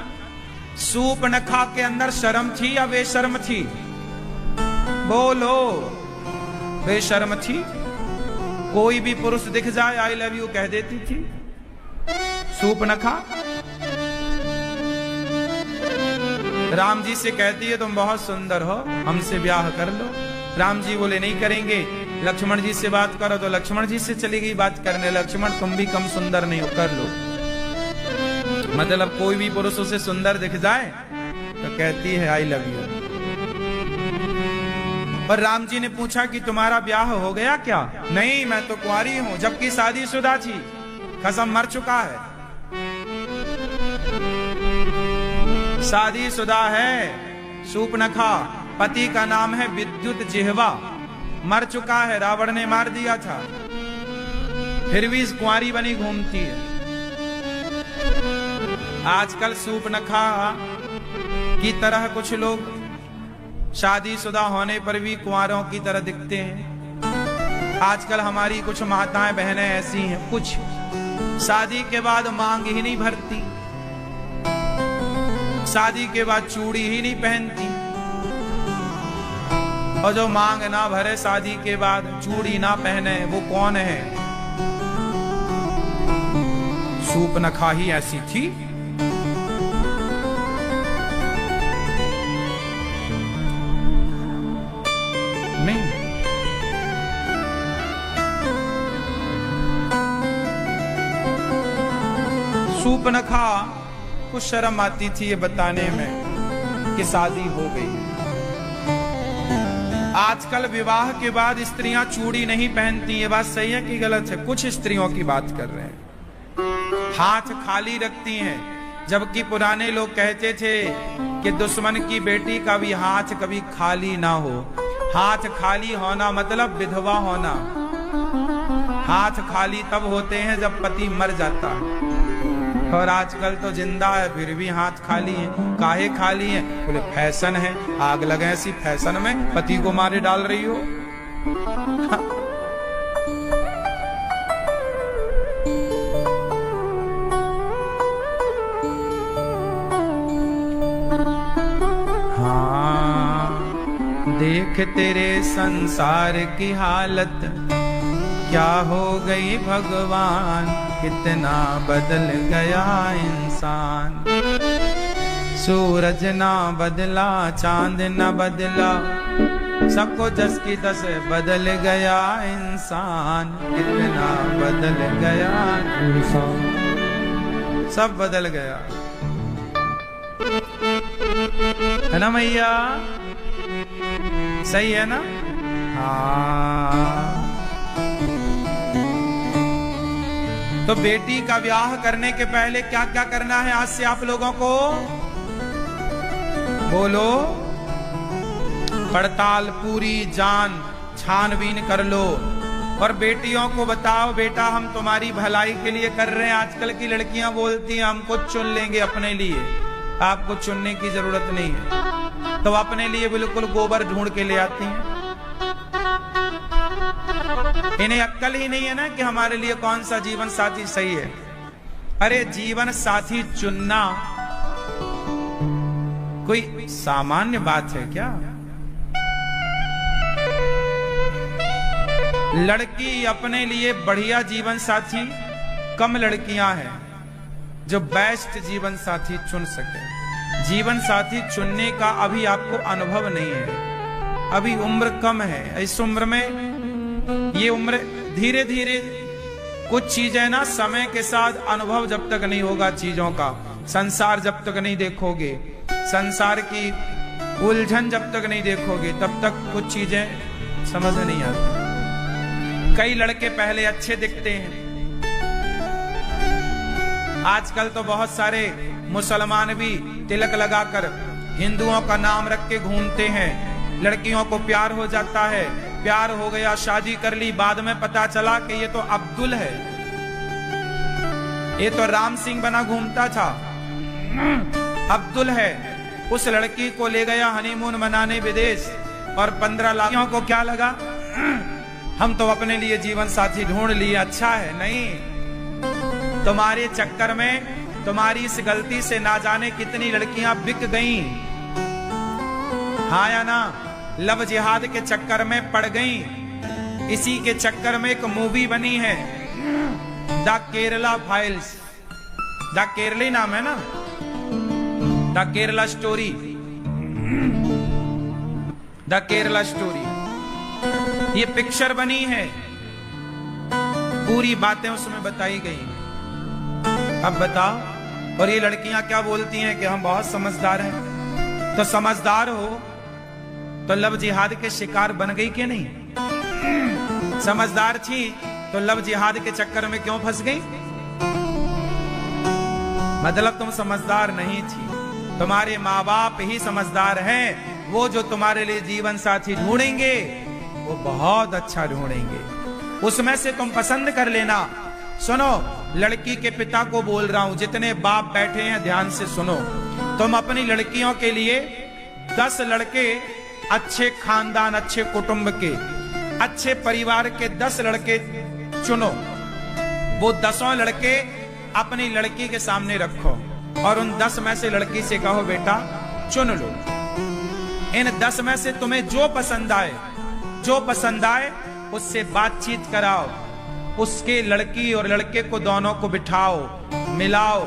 सूर्पनखा के अंदर शर्म थी या बेशर्म थी? बोलो, बेशर्म थी। कोई भी पुरुष दिख जाए आई लव यू कह देती थी सूर्पनखा। राम जी से कहती है तुम बहुत सुंदर हो, हमसे ब्याह कर लो। राम जी बोले नहीं करेंगे। लक्ष्मण जी से बात करो, तो लक्ष्मण जी से चली गई बात करने, लक्ष्मण तुम भी कम सुंदर नहीं हो, कर लो। मतलब कोई भी पुरुष उसे सुंदर दिख जाए तो कहती है आई लव यू। और राम जी ने पूछा कि तुम्हारा ब्याह हो गया क्या? नहीं, मैं तो कुंवारी हूं, जबकि शादीशुदा थी। कसम, मर चुका है, शादीशुदा है। सूर्पनखा, पति का नाम है विद्युत जिह्वा, मर चुका है, रावण ने मार दिया था, फिर भी इस कुंवारी बनी घूमती है। आजकल सूर्पनखा की तरह कुछ लोग शादीशुदा होने पर भी कुंवारों की तरह दिखते हैं। आजकल हमारी कुछ माताएं बहनें ऐसी हैं, कुछ शादी के बाद मांग ही नहीं भरती, शादी के बाद चूड़ी ही नहीं पहनती। और जो मांग ना भरे शादी के बाद, चूड़ी ना पहने, वो कौन है? सूर्पनखा ही ऐसी थी। नहीं, सूर्पनखा को शर्म आती थी ये बताने में कि शादी हो गई। आजकल विवाह के बाद स्त्रियां चूड़ी नहीं पहनती। ये बात सही है कि गलत है? कुछ स्त्रियों की बात कर रहे हैं। हाथ खाली रखती हैं, जबकि पुराने लोग कहते थे कि दुश्मन की बेटी का भी हाथ कभी खाली ना हो। हाथ खाली होना मतलब विधवा होना। हाथ खाली तब होते हैं जब पति मर जाता है, और आजकल तो जिंदा है फिर भी हाथ खाली है। काहे खाली है? बोले फैशन है। आग लगे ऐसी फैशन में पति को मारे डाल रही हो। हाँ, देख तेरे संसार की हालत क्या हो गई भगवान, कितना बदल गया इंसान। सूरज ना बदला, चांद ना बदला, सबको जस की तस बदल गया इंसान। कितना बदल गया इंसान, सब बदल गया। है ना मैया? सही है ना? हाँ। तो बेटी का ब्याह करने के पहले क्या क्या करना है आज से आप लोगों को? बोलो। पड़ताल पूरी जान छानबीन कर लो, और बेटियों को बताओ बेटा हम तुम्हारी भलाई के लिए कर रहे हैं। आजकल की लड़कियां बोलती हैं हमको चुन लेंगे अपने लिए। आपको चुनने की जरूरत नहीं है, तो अपने लिए बिल्कुल गोबर ढूंढ के ले आती हैं। इन्हें अक्ल ही नहीं है ना कि हमारे लिए कौन सा जीवन साथी सही है। अरे जीवन साथी चुनना कोई सामान्य बात है क्या? लड़की अपने लिए बढ़िया जीवन साथी कम लड़कियां हैं जो बेस्ट जीवन साथी चुन सके। जीवन साथी चुनने का अभी आपको अनुभव नहीं है, अभी उम्र कम है। इस उम्र में, ये उम्र धीरे धीरे कुछ चीजें ना समय के साथ अनुभव जब तक नहीं होगा चीजों का, संसार जब तक नहीं देखोगे, संसार की उलझन जब तक नहीं देखोगे, तब तक कुछ चीजें समझ नहीं आती। कई लड़के पहले अच्छे दिखते हैं। आजकल तो बहुत सारे मुसलमान भी तिलक लगाकर हिंदुओं का नाम रख के घूमते हैं। लड़कियों को प्यार हो जाता है, प्यार हो गया, शादी कर ली, बाद में पता चला कि ये तो अब्दुल है, ये तो राम सिंह बना घूमता था, अब्दुल है। उस लड़की को ले गया हनीमून मनाने विदेश, और 15 लाखों को क्या लगा, हम तो अपने लिए जीवन साथी ढूंढ लिए, अच्छा है। नहीं, तुम्हारे चक्कर में, तुम्हारी इस गलती से ना जाने कितनी लड़कियां बिक गईं। हाँ या ना? लव जिहाद के चक्कर में पड़ गईं। इसी के चक्कर में एक मूवी बनी है, द केरला फाइल्स। द केरली नाम है ना, the Kerala story, the Kerala story. ये पिक्चर बनी है, पूरी बातें उसमें बताई गई। अब बताओ, और ये लड़कियां क्या बोलती हैं कि हम बहुत समझदार हैं। तो समझदार हो तो लव जिहाद के शिकार बन गई कि नहीं? समझदार थी तो लव जिहाद के चक्कर में क्यों फंस गई? मतलब तुम समझदार नहीं थी, तुम्हारे माँ बाप ही समझदार हैं। वो जो तुम्हारे लिए जीवन साथी ढूंढेंगे वो बहुत अच्छा ढूंढेंगे, उसमें से तुम पसंद कर लेना। सुनो, लड़की के पिता को बोल रहा हूं, जितने बाप बैठे हैं ध्यान से सुनो। तुम अपनी लड़कियों के लिए 10 लड़के, अच्छे खानदान, अच्छे कुटुंब के, अच्छे परिवार के 10 लड़के चुनो। वो 10 लड़के अपनी लड़की के सामने रखो, और उन 10 में से लड़की से कहो बेटा चुन लो। इन 10 में से तुम्हें जो पसंद आए, जो पसंद आए उससे बातचीत कराओ। उसके लड़की और लड़के को दोनों को बिठाओ, मिलाओ।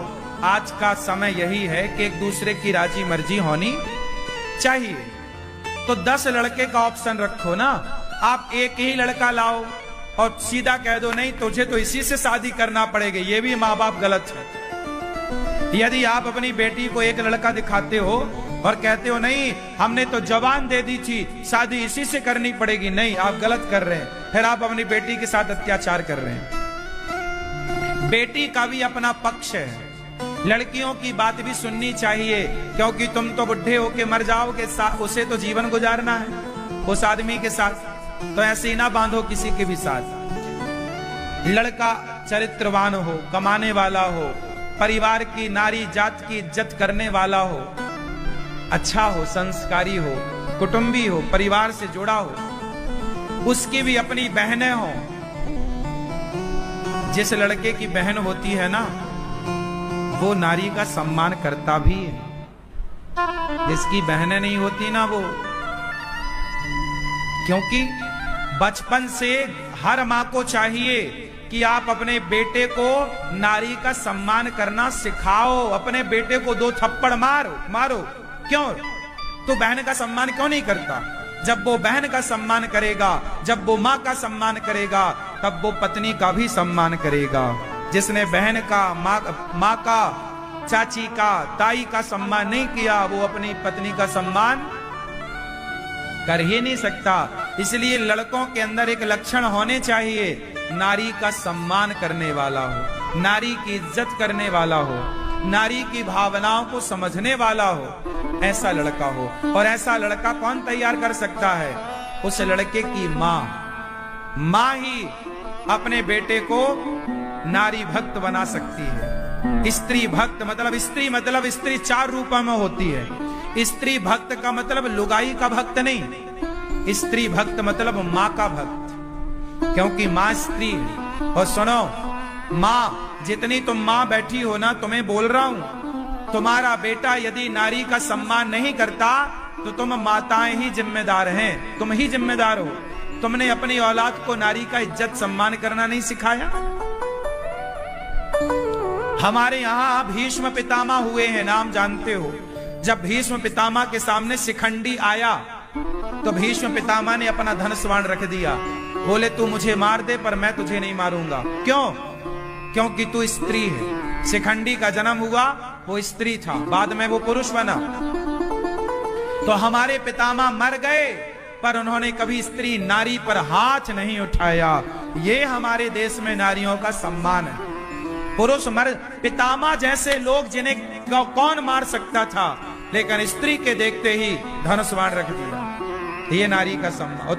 आज का समय यही है कि एक दूसरे की राजी मर्जी होनी चाहिए। तो 10 लड़के का ऑप्शन रखो ना। आप एक ही लड़का लाओ और सीधा कह दो नहीं तुझे तो इसी से शादी करना पड़ेगी, ये भी माँ बाप गलत है। यदि आप अपनी बेटी को एक लड़का दिखाते हो और कहते हो नहीं हमने तो जवान दे दी थी, शादी इसी से करनी पड़ेगी, नहीं, आप गलत कर रहे हैं। फिर आप अपनी बेटी के साथ अत्याचार कर रहे हैं। बेटी का भी अपना पक्ष है, लड़कियों की बात भी सुननी चाहिए, क्योंकि तुम तो बुढ़े होके मर जाओगे, उसे तो जीवन गुजारना है उस आदमी के साथ, तो ऐसे ही ना बांधो किसी के भी साथ। लड़का चरित्रवान हो, कमाने वाला हो, परिवार की नारी जात की इज्जत करने वाला हो, अच्छा हो, संस्कारी हो, कुटुंबी हो, परिवार से जुड़ा हो, उसकी भी अपनी बहनें हो। जिस लड़के की बहन होती है ना, वो नारी का सम्मान करता भी है। जिसकी बहनें नहीं होती ना, वो, क्योंकि बचपन से हर मां को चाहिए कि आप अपने बेटे को नारी का सम्मान करना सिखाओ। अपने बेटे को 2 थप्पड़ मारो। क्यों? तो बहन का सम्मान क्यों नहीं करता? जब वो बहन का सम्मान करेगा, जब वो माँ का सम्मान करेगा, तब वो पत्नी का भी सम्मान करेगा। जिसने बहन का, माँ का, चाची का, ताई का सम्मान नहीं किया, वो अपनी पत्नी का सम्मान कर ही नहीं सकता। इसलिए लड़कों के अंदर एक लक्षण होने चाहिए, नारी का सम्मान करने वाला हो, नारी की इज्जत करने वाला हो, नारी की भावनाओं को समझने वाला हो, ऐसा लड़का हो। और ऐसा लड़का कौन तैयार कर सकता है? उस लड़के की माँ ही अपने बेटे को नारी भक्त बना सकती है। स्त्री भक्त मतलब स्त्री 4 रूपों में होती है। स्त्री भक्त का मतलब लुगाई का भक्त नहीं, स्त्री भक्त मतलब माँ का भक्त, क्योंकि माँ स्त्री है। और सुनो, माँ, जितनी तुम माँ बैठी हो ना, तुम्हें बोल रहा हूं, तुम्हारा बेटा यदि नारी का सम्मान नहीं करता तो तुम माताएं ही जिम्मेदार हैं, तुम ही जिम्मेदार हो। तुमने अपनी औलाद को नारी का इज्जत सम्मान करना नहीं सिखाया। हमारे यहां भीष्म पितामह हुए हैं, नाम जानते हो। जब भीष्म पितामह के सामने शिखंडी आया तो भीष्म पितामह ने अपना धनुष बाण रख दिया, बोले तू मुझे मार दे पर मैं तुझे नहीं मारूंगा। क्यों? क्योंकि तू स्त्री है। शिखंडी का जन्म हुआ, वो स्त्री था, बाद में वो पुरुष बना। तो हमारे पितामह मर गए पर उन्होंने कभी स्त्री नारी पर हाथ नहीं उठाया। ये हमारे देश में नारियों का सम्मान है। पुरुष मर, पितामह जैसे लोग जिन्हें कौन मार सकता था, लेकिन स्त्री के देखते ही धनुष बाण रख दिया। ये नारी का सम्मान। और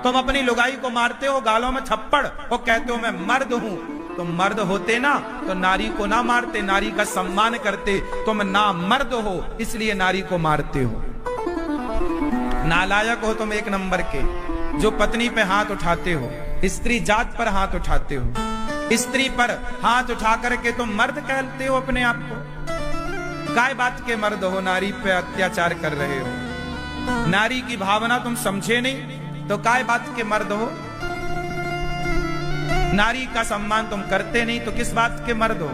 तुम अपनी लुगाई को मारते हो, गालों में थप्पड़, और कहते हो मैं मर्द हूं। तुम मर्द होते ना तो नारी को ना मारते, नारी का सम्मान करते। तुम ना मर्द हो इसलिए नारी को मारते हो। नालायक हो तुम एक नंबर के, जो पत्नी पे हाथ उठाते हो, स्त्री जात पर हाथ उठाते हो, स्त्री पर हाथ उठा करके तुम मर्द कहते हो अपने आप को। काय बात के मर्द हो, नारी पे अत्याचार कर रहे हो। नारी की भावना तुम समझे नहीं तो काय बात के मर्द हो। नारी का सम्मान तुम करते नहीं तो किस बात के मर्द हो।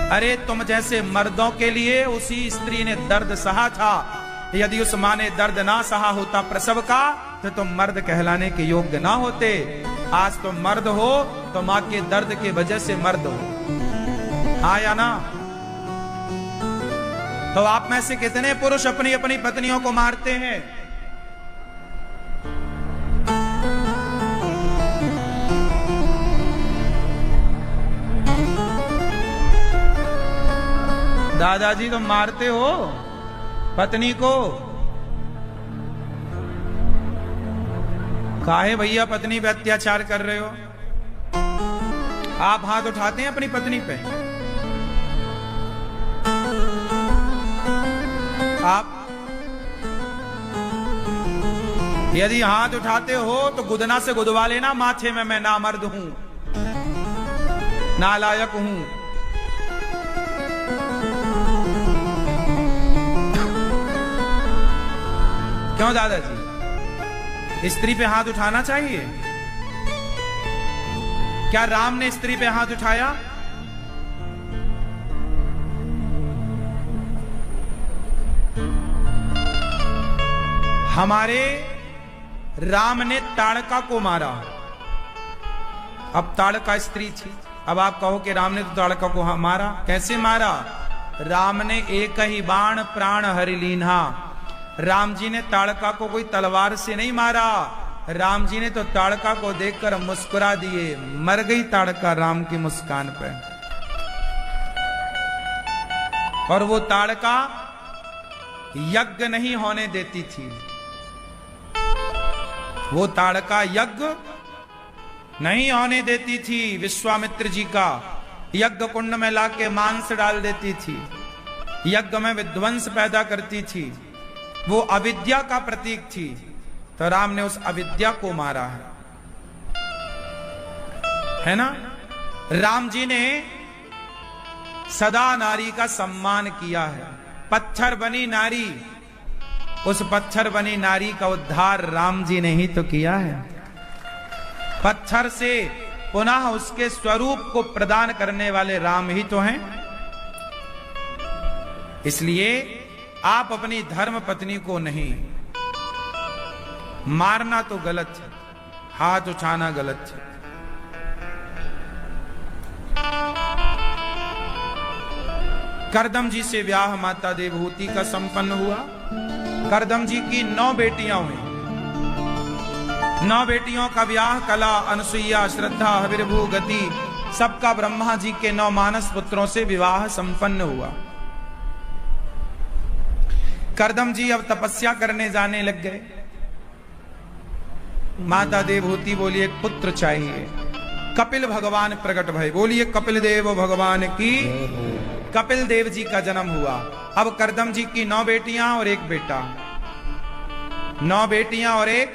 अरे तुम जैसे मर्दों के लिए उसी स्त्री ने दर्द सहा था। यदि उस मां ने दर्द ना सहा होता प्रसव का तो तुम मर्द कहलाने के योग्य ना होते। आज तुम मर्द हो तो मां के दर्द के वजह से मर्द हो, हाँ या ना? तो आप में से कितने पुरुष अपनी अपनी पत्नियों को मारते हैं? दादाजी तुम मारते हो पत्नी को? काहे भैया पत्नी पे अत्याचार कर रहे हो? आप हाथ उठाते हैं अपनी पत्नी पे? आप यदि हाथ उठाते हो तो गुदना से गुदवा लेना माथे में, मैं नामर्द हूं, नालायक हूं। क्यों दादाजी? स्त्री पे हाथ उठाना चाहिए? क्या राम ने स्त्री पे हाथ उठाया? हमारे राम ने ताड़का को मारा। अब ताड़का स्त्री थी, अब आप कहो कि राम ने तो ताड़का को मारा, कैसे मारा? राम ने एक ही बाण प्राण हरि लीन्हा। राम जी ने ताड़का को कोई तलवार से नहीं मारा, राम जी ने तो ताड़का को देखकर मुस्कुरा दिए, मर गई ताड़का राम की मुस्कान पे। और वो ताड़का यज्ञ नहीं होने देती थी, वो ताड़का यज्ञ नहीं होने देती थी। विश्वामित्र जी का यज्ञ कुंड में लाके मांस डाल देती थी, यज्ञ में विध्वंस पैदा करती थी, वो अविद्या का प्रतीक थी। तो राम ने उस अविद्या को मारा है ना। राम जी ने सदा नारी का सम्मान किया है। पत्थर बनी नारी, उस पत्थर बनी नारी का उद्धार राम जी ने ही तो किया है। पत्थर से पुनः उसके स्वरूप को प्रदान करने वाले राम ही तो हैं। इसलिए आप अपनी धर्म पत्नी को नहीं मारना, तो गलत है, हाथ उठाना गलत है। करदम जी से ब्याह माता देवहूति का संपन्न हुआ। करदम जी की 9 बेटियां हुई। 9 बेटियों का ब्याह कला, अनसुईया, श्रद्धा, हविर्भू, गति, सबका ब्रह्मा जी के 9 मानस पुत्रों से विवाह संपन्न हुआ। करदम जी अब तपस्या करने जाने लग गए। माता देवहूति बोली एक पुत्र चाहिए। कपिल भगवान प्रकट भय, बोलिए कपिल देव भगवान की। कपिल देव जी का जन्म हुआ। अब करदम जी की 9 बेटियां और 1 बेटा। 9 बेटियां और 1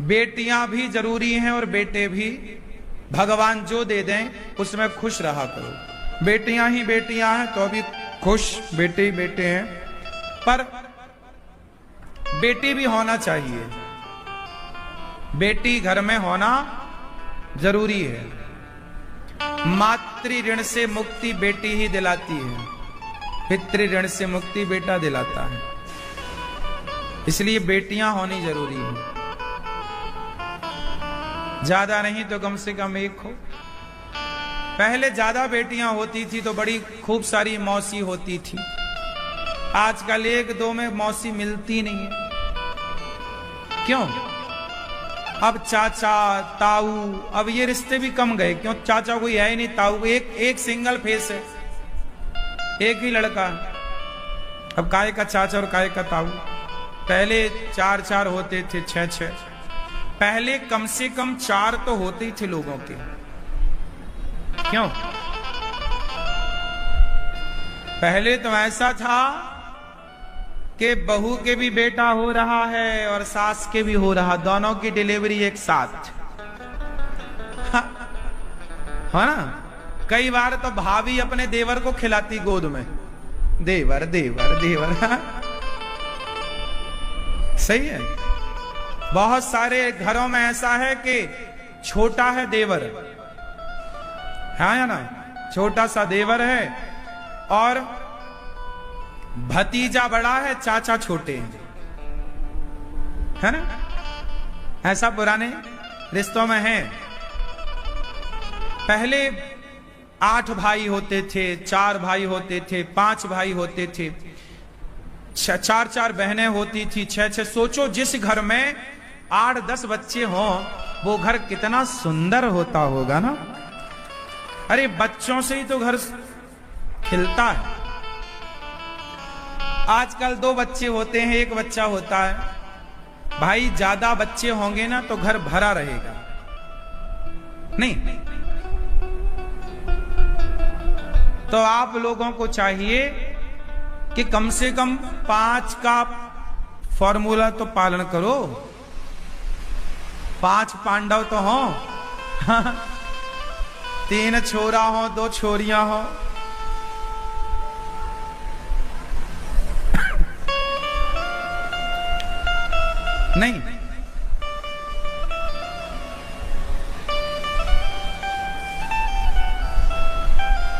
बेटियां भी जरूरी हैं और बेटे भी। भगवान जो दे दें उसमें खुश रहा करो। बेटियां ही बेटियां हैं तो अभी खुश, बेटे ही बेटे हैं, पर बेटी भी होना चाहिए। बेटी घर में होना जरूरी है। मातृ ऋण से मुक्ति बेटी ही दिलाती है, पितृ ऋण से मुक्ति बेटा दिलाता है। इसलिए बेटियां होनी जरूरी है। ज्यादा नहीं तो कम से कम 1 हो। पहले ज्यादा बेटियां होती थी तो बड़ी खूब सारी मौसी होती थी। आजकल 1-2 में मौसी मिलती नहीं है। क्यों? अब चाचा, ताऊ, अब ये रिश्ते भी कम गए। क्यों? चाचा कोई है ही नहीं, ताऊ एक सिंगल फेस है, एक ही लड़का। अब काय का चाचा और काय का ताऊ। पहले 4-4 होते थे, 6-6। पहले कम से कम 4 तो होते ही थे लोगों के। क्यों? पहले तो ऐसा था कि बहू के भी बेटा हो रहा है और सास के भी हो रहा, दोनों की डिलीवरी एक साथ। है ना? कई बार तो भाभी अपने देवर को खिलाती गोद में, देवर देवर देवर। सही है। बहुत सारे घरों में ऐसा है कि छोटा है देवर, है ना, छोटा सा देवर है और भतीजा बड़ा है, चाचा छोटे हैं, है ना? ऐसा पुराने रिश्तों में है। पहले 8 भाई होते थे, 4 भाई होते थे, 5 भाई होते थे, 4-4 बहनें होती थी, 6-6। सोचो जिस घर में 8-10 बच्चे हों वो घर कितना सुंदर होता होगा ना। अरे बच्चों से ही तो घर खिलता है। आजकल 2 बच्चे होते हैं, 1 बच्चा होता है। भाई ज्यादा बच्चे होंगे ना तो घर भरा रहेगा। नहीं तो आप लोगों को चाहिए कि कम से कम 5 का फॉर्मूला तो पालन करो। 5 पांडव तो हो, 3 छोरा हो, 2 छोरियां हो। नहीं,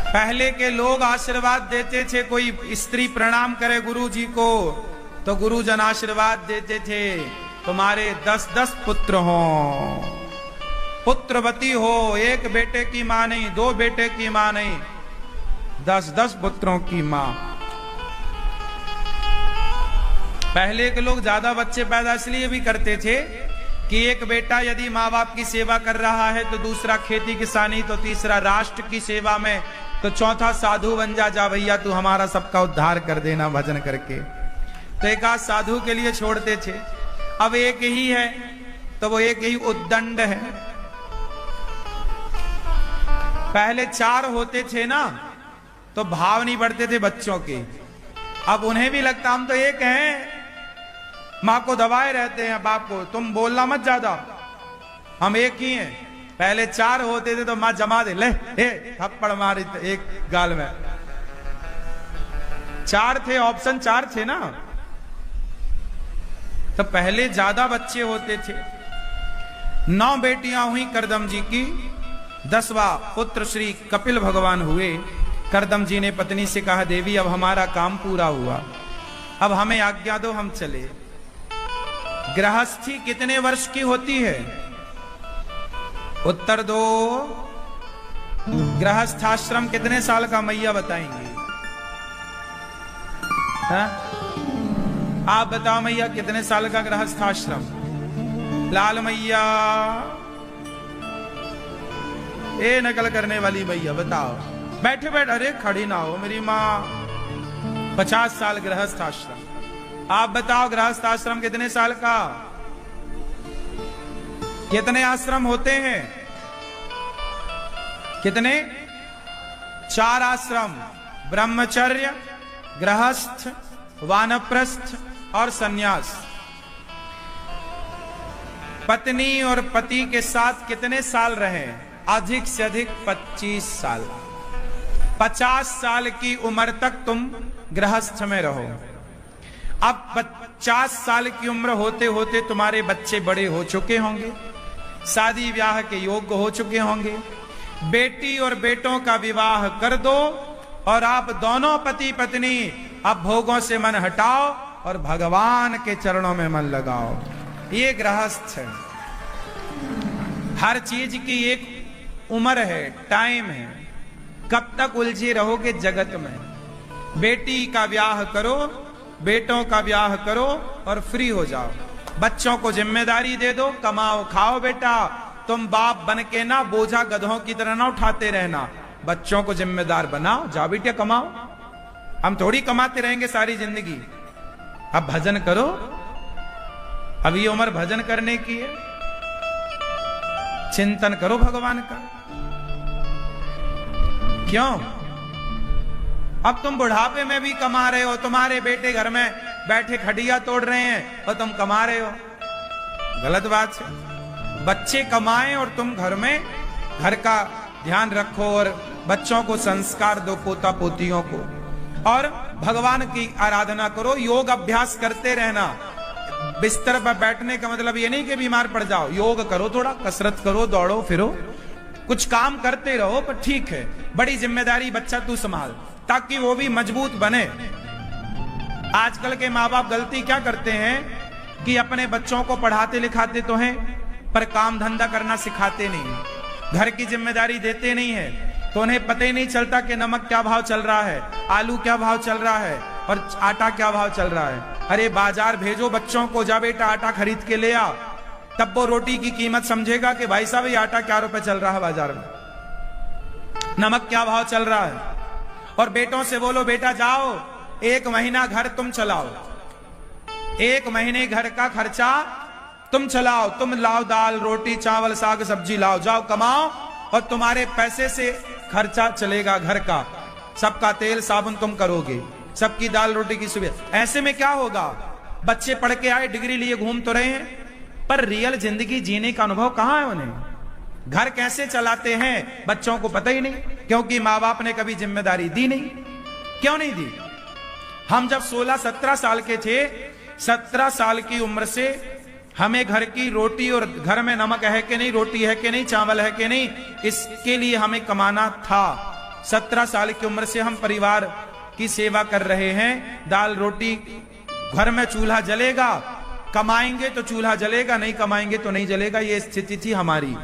पहले के लोग आशीर्वाद देते थे। कोई स्त्री प्रणाम करे गुरु जी को तो गुरुजन आशीर्वाद देते थे तुम्हारे 10-10 पुत्र हों। पुत्रवती हो, एक बेटे की मां नहीं, दो बेटे की मां नहीं, 10-10 पुत्रों की मां। पहले के लोग ज्यादा बच्चे पैदा इसलिए भी करते थे कि एक बेटा यदि माँ बाप की सेवा कर रहा है तो दूसरा खेती किसानी, तो तीसरा राष्ट्र की सेवा में, तो चौथा साधु बन जा भैया तू हमारा सबका उद्धार कर देना भजन करके। तो एक आध साधु के लिए छोड़ते थे। अब एक ही है तो वो एक ही उद्दंड है। पहले 4 होते थे ना तो भाव नहीं बढ़ते थे बच्चों के। अब उन्हें भी लगता हम तो एक हैं, माँ को दबाए रहते हैं बाप को, तुम बोलना मत ज्यादा, हम एक ही हैं। पहले 4 होते थे तो माँ जमा दे, ले थप्पड़ मारी एक गाल में। 4 थे, ऑप्शन 4 थे ना, तो पहले ज्यादा बच्चे होते थे। 9 बेटियां हुई करदम जी की, 10वां पुत्र श्री कपिल भगवान हुए। करदम जी ने पत्नी से कहा, देवी अब हमारा काम पूरा हुआ, अब हमें आज्ञा दो, हम चले। गृहस्थी कितने वर्ष की होती है? उत्तर दो। गृहस्थाश्रम कितने साल का मैया बताएंगे? हा? आप बताओ मैया कितने साल का गृहस्थाश्रम? लाल मैया, ए नकल करने वाली मैया बताओ। बैठे बैठे, अरे खड़ी ना हो मेरी माँ। 50 साल गृहस्थाश्रम। आप बताओ गृहस्थ आश्रम कितने साल का? कितने आश्रम होते हैं? कितने? 4 आश्रम, ब्रह्मचर्य, गृहस्थ, वानप्रस्थ और सन्यास। पत्नी और पति के साथ कितने साल रहे? अधिक से अधिक 25 साल। 50 साल की उम्र तक तुम गृहस्थ में रहो। अब 50 साल की उम्र होते होते तुम्हारे बच्चे बड़े हो चुके होंगे, शादी ब्याह के योग्य हो चुके होंगे। बेटी और बेटों का विवाह कर दो और आप दोनों पति पत्नी अब भोगों से मन हटाओ और भगवान के चरणों में मन लगाओ। ये गृहस्थ है। हर चीज की एक उम्र है, टाइम है। कब तक उलझे रहोगे जगत में? बेटी का ब्याह करो, बेटों का ब्याह करो और फ्री हो जाओ। बच्चों को जिम्मेदारी दे दो, कमाओ खाओ बेटा। तुम बाप बन के ना बोझा गधों की तरह ना उठाते रहना, बच्चों को जिम्मेदार बनाओ। जाओ बेटे कमाओ, हम थोड़ी कमाते रहेंगे सारी जिंदगी। अब भजन करो, अब ये उम्र भजन करने की है। चिंतन करो भगवान का। क्यों? अब तुम बुढ़ापे में भी कमा रहे हो, तुम्हारे बेटे घर में बैठे खटिया तोड़ रहे हैं और तुम कमा रहे हो। गलत बात है। बच्चे कमाएं और तुम घर में घर का ध्यान रखो और बच्चों को संस्कार दो, पोता पोतियों को, और भगवान की आराधना करो। योग अभ्यास करते रहना। बिस्तर पर बैठने का मतलब ये नहीं कि बीमार पड़ जाओ। योग करो, थोड़ा कसरत करो, दौड़ो फिरो, कुछ काम करते रहो, पर ठीक है बड़ी जिम्मेदारी बच्चा तू संभाल, ताकि वो भी मजबूत बने। आजकल के माँ बाप गलती क्या करते हैं कि अपने बच्चों को पढ़ाते लिखाते तो हैं, पर काम धंधा करना सिखाते नहीं, घर की जिम्मेदारी देते नहीं है, तो उन्हें पता ही नहीं चलता कि नमक क्या भाव चल रहा है, आलू क्या भाव चल रहा है और आटा क्या भाव चल रहा है। अरे बाजार भेजो बच्चों को, जा बेटा आटा खरीद के ले आ, तब वो रोटी की कीमत समझेगा कि भाई साहब ये आटा क्या रुपए चल रहा है बाजार में, नमक क्या भाव चल रहा है। और बेटों से बोलो बेटा जाओ 1 महीना घर तुम चलाओ, 1 महीने घर का खर्चा तुम चलाओ, तुम लाओ दाल रोटी चावल साग सब्जी लाओ, जाओ कमाओ और तुम्हारे पैसे से खर्चा चलेगा घर का। सबका तेल साबुन तुम करोगे, सबकी दाल रोटी की सुविधा। ऐसे में क्या होगा? बच्चे पढ़ के आए, डिग्री लिए घूम तो रहे हैं, पर रियल जिंदगी जीने का अनुभव कहां है उन्हें? घर कैसे चलाते हैं बच्चों को पता ही नहीं, क्योंकि माँ बाप ने कभी जिम्मेदारी दी नहीं। क्यों नहीं दी? हम जब 16-17 साल के थे, 17 साल की उम्र से हमें घर की रोटी और घर में नमक है कि नहीं, रोटी है कि नहीं, चावल है कि नहीं, इसके लिए हमें कमाना था। 17 साल की उम्र से हम परिवार की सेवा कर रहे हैं। दाल रोटी, घर में चूल्हा जलेगा, कमाएंगे तो चूल्हा जलेगा, नहीं कमाएंगे तो नहीं जलेगा। ये स्थिति थी हमारी।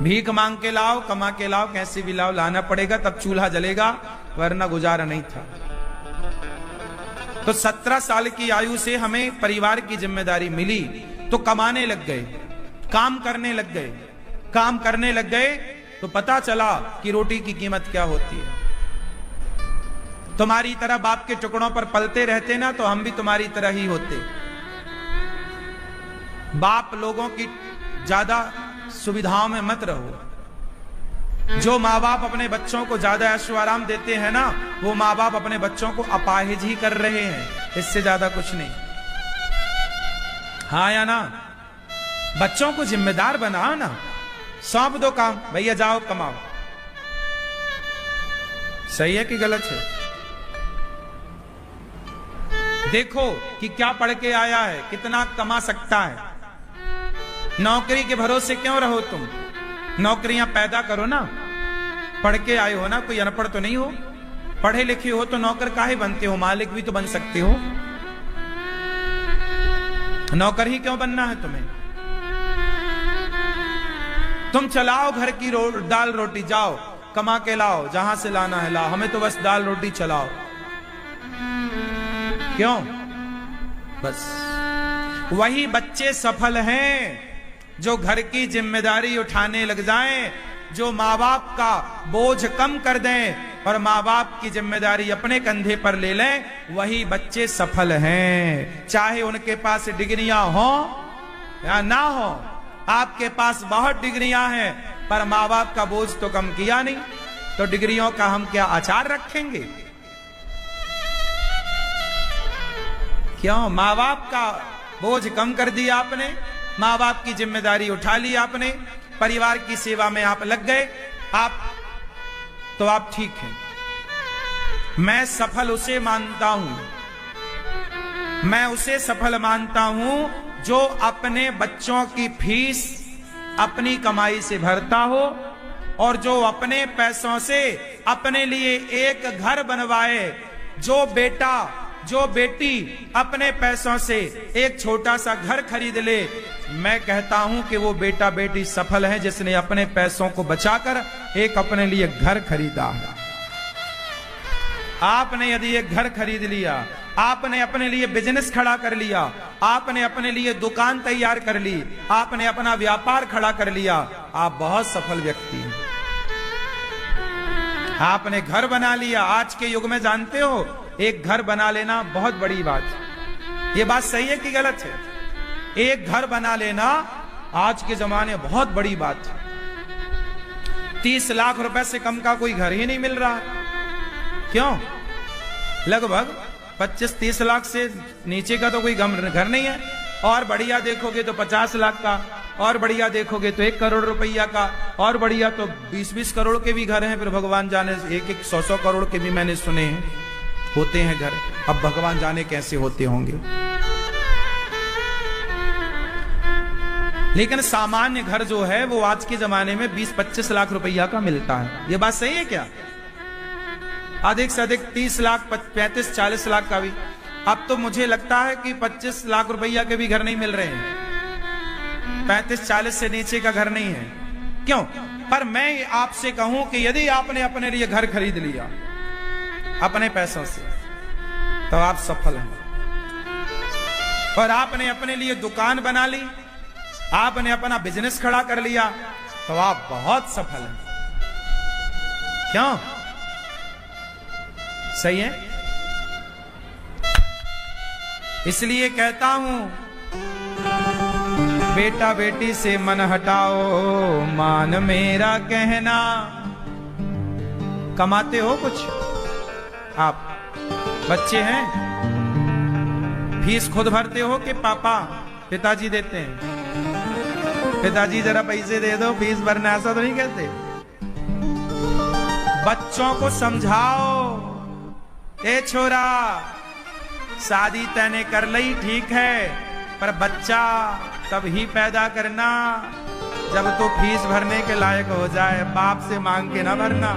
भीख मांग के लाओ, कमा के लाओ, कैसे भी लाओ, लाना पड़ेगा, तब चूल्हा जलेगा, वरना गुजारा नहीं था। तो 17 साल की आयु से हमें परिवार की जिम्मेदारी मिली, तो कमाने लग गए, काम करने लग गए। काम करने लग गए तो पता चला कि रोटी की कीमत क्या होती है। तुम्हारी तरह बाप के टुकड़ों पर पलते रहते ना, तो हम भी तुम्हारी तरह ही होते। बाप लोगों की ज्यादा सुविधाओं में मत रहो। जो माँ बाप अपने बच्चों को ज्यादा ऐशो आराम देते हैं ना, वो माँ बाप अपने बच्चों को अपाहिज ही कर रहे हैं, इससे ज्यादा कुछ नहीं। हाँ या ना? बच्चों को जिम्मेदार बनाओ ना, सौंप दो काम, भैया जाओ कमाओ। सही है कि गलत है? देखो कि क्या पढ़ के आया है, कितना कमा सकता है। नौकरी के भरोसे क्यों रहो तुम? नौकरियां पैदा करो ना। पढ़ के आए हो ना, कोई अनपढ़ तो नहीं हो। पढ़े लिखे हो तो नौकर काहे बनते हो? मालिक भी तो बन सकते हो। नौकर ही क्यों बनना है तुम्हें? तुम चलाओ घर की दाल रोटी, जाओ कमा के लाओ, जहां से लाना है लाओ, हमें तो बस दाल रोटी चलाओ। क्यों? बस वही बच्चे सफल हैं जो घर की जिम्मेदारी उठाने लग जाएं, जो माँ बाप का बोझ कम कर दें और माँ बाप की जिम्मेदारी अपने कंधे पर ले लें, वही बच्चे सफल हैं। चाहे उनके पास डिग्रियां हो या ना हो। आपके पास बहुत डिग्रियां हैं पर माँ बाप का बोझ तो कम किया नहीं, तो डिग्रियों का हम क्या आचार रखेंगे? क्यों? माँ बाप का बोझ कम कर दिया आपने, माँ बाप की जिम्मेदारी उठा ली आपने, परिवार की सेवा में आप लग गए, तो आप ठीक हैं। मैं सफल उसे मानता हूं, मैं उसे सफल मानता हूं जो अपने बच्चों की फीस अपनी कमाई से भरता हो और जो अपने पैसों से अपने लिए एक घर बनवाए। जो बेटा, जो बेटी अपने पैसों से एक छोटा सा घर खरीद ले, मैं कहता हूं कि वो बेटा बेटी सफल है जिसने अपने पैसों को बचाकर एक अपने लिए घर खरीदा है। आपने यदि एक घर खरीद लिया, आपने अपने लिए बिजनेस खड़ा कर लिया, आपने अपने लिए दुकान तैयार कर ली, आपने अपना व्यापार खड़ा कर लिया, आप बहुत सफल व्यक्ति हैं। आपने घर बना लिया। आज के युग में जानते हो, एक घर बना लेना बहुत बड़ी बात है। ये बात सही है कि गलत है? एक घर बना लेना आज के जमाने बहुत बड़ी बात है। 30 लाख रुपए से कम का कोई घर ही नहीं मिल रहा। क्यों? लगभग 25-30 लाख से नीचे का तो कोई घर नहीं है। और बढ़िया देखोगे तो 50 लाख का, और बढ़िया देखोगे तो 1 करोड़ रुपया का, और बढ़िया तो 20-20 करोड़ के भी घर हैं। फिर भगवान जाने 1-1 100-100 करोड़ के भी मैंने सुने हैं होते हैं घर। अब भगवान जाने कैसे होते होंगे। लेकिन सामान्य घर जो है वो आज के जमाने में 20-25 लाख रुपया का मिलता है। ये बात सही है क्या? अधिक से अधिक 30 लाख, 35-40 लाख का भी। अब तो मुझे लगता है कि 25 लाख रुपया के भी घर नहीं मिल रहे हैं। 35-40 से नीचे का घर नहीं है। क्यों? पर मैं आपसे कहूं कि यदि आपने अपने लिए घर खरीद लिया अपने पैसों से, तो आप सफल हैं। और आपने अपने लिए दुकान बना ली, आपने अपना बिजनेस खड़ा कर लिया, तो आप बहुत सफल हैं। क्यों? सही है? इसलिए कहता हूं, बेटा बेटी से मन हटाओ, मान मेरा कहना। कमाते हो कुछ? आप बच्चे हैं, फीस खुद भरते हो कि पापा पिताजी देते हैं? पिताजी जरा पैसे दे दो फीस भरना, ऐसा तो नहीं कहते। बच्चों को समझाओ, ए छोरा शादी तैने कर ली ठीक है, पर बच्चा तब ही पैदा करना जब तो फीस भरने के लायक हो जाए, बाप से मांग के ना भरना।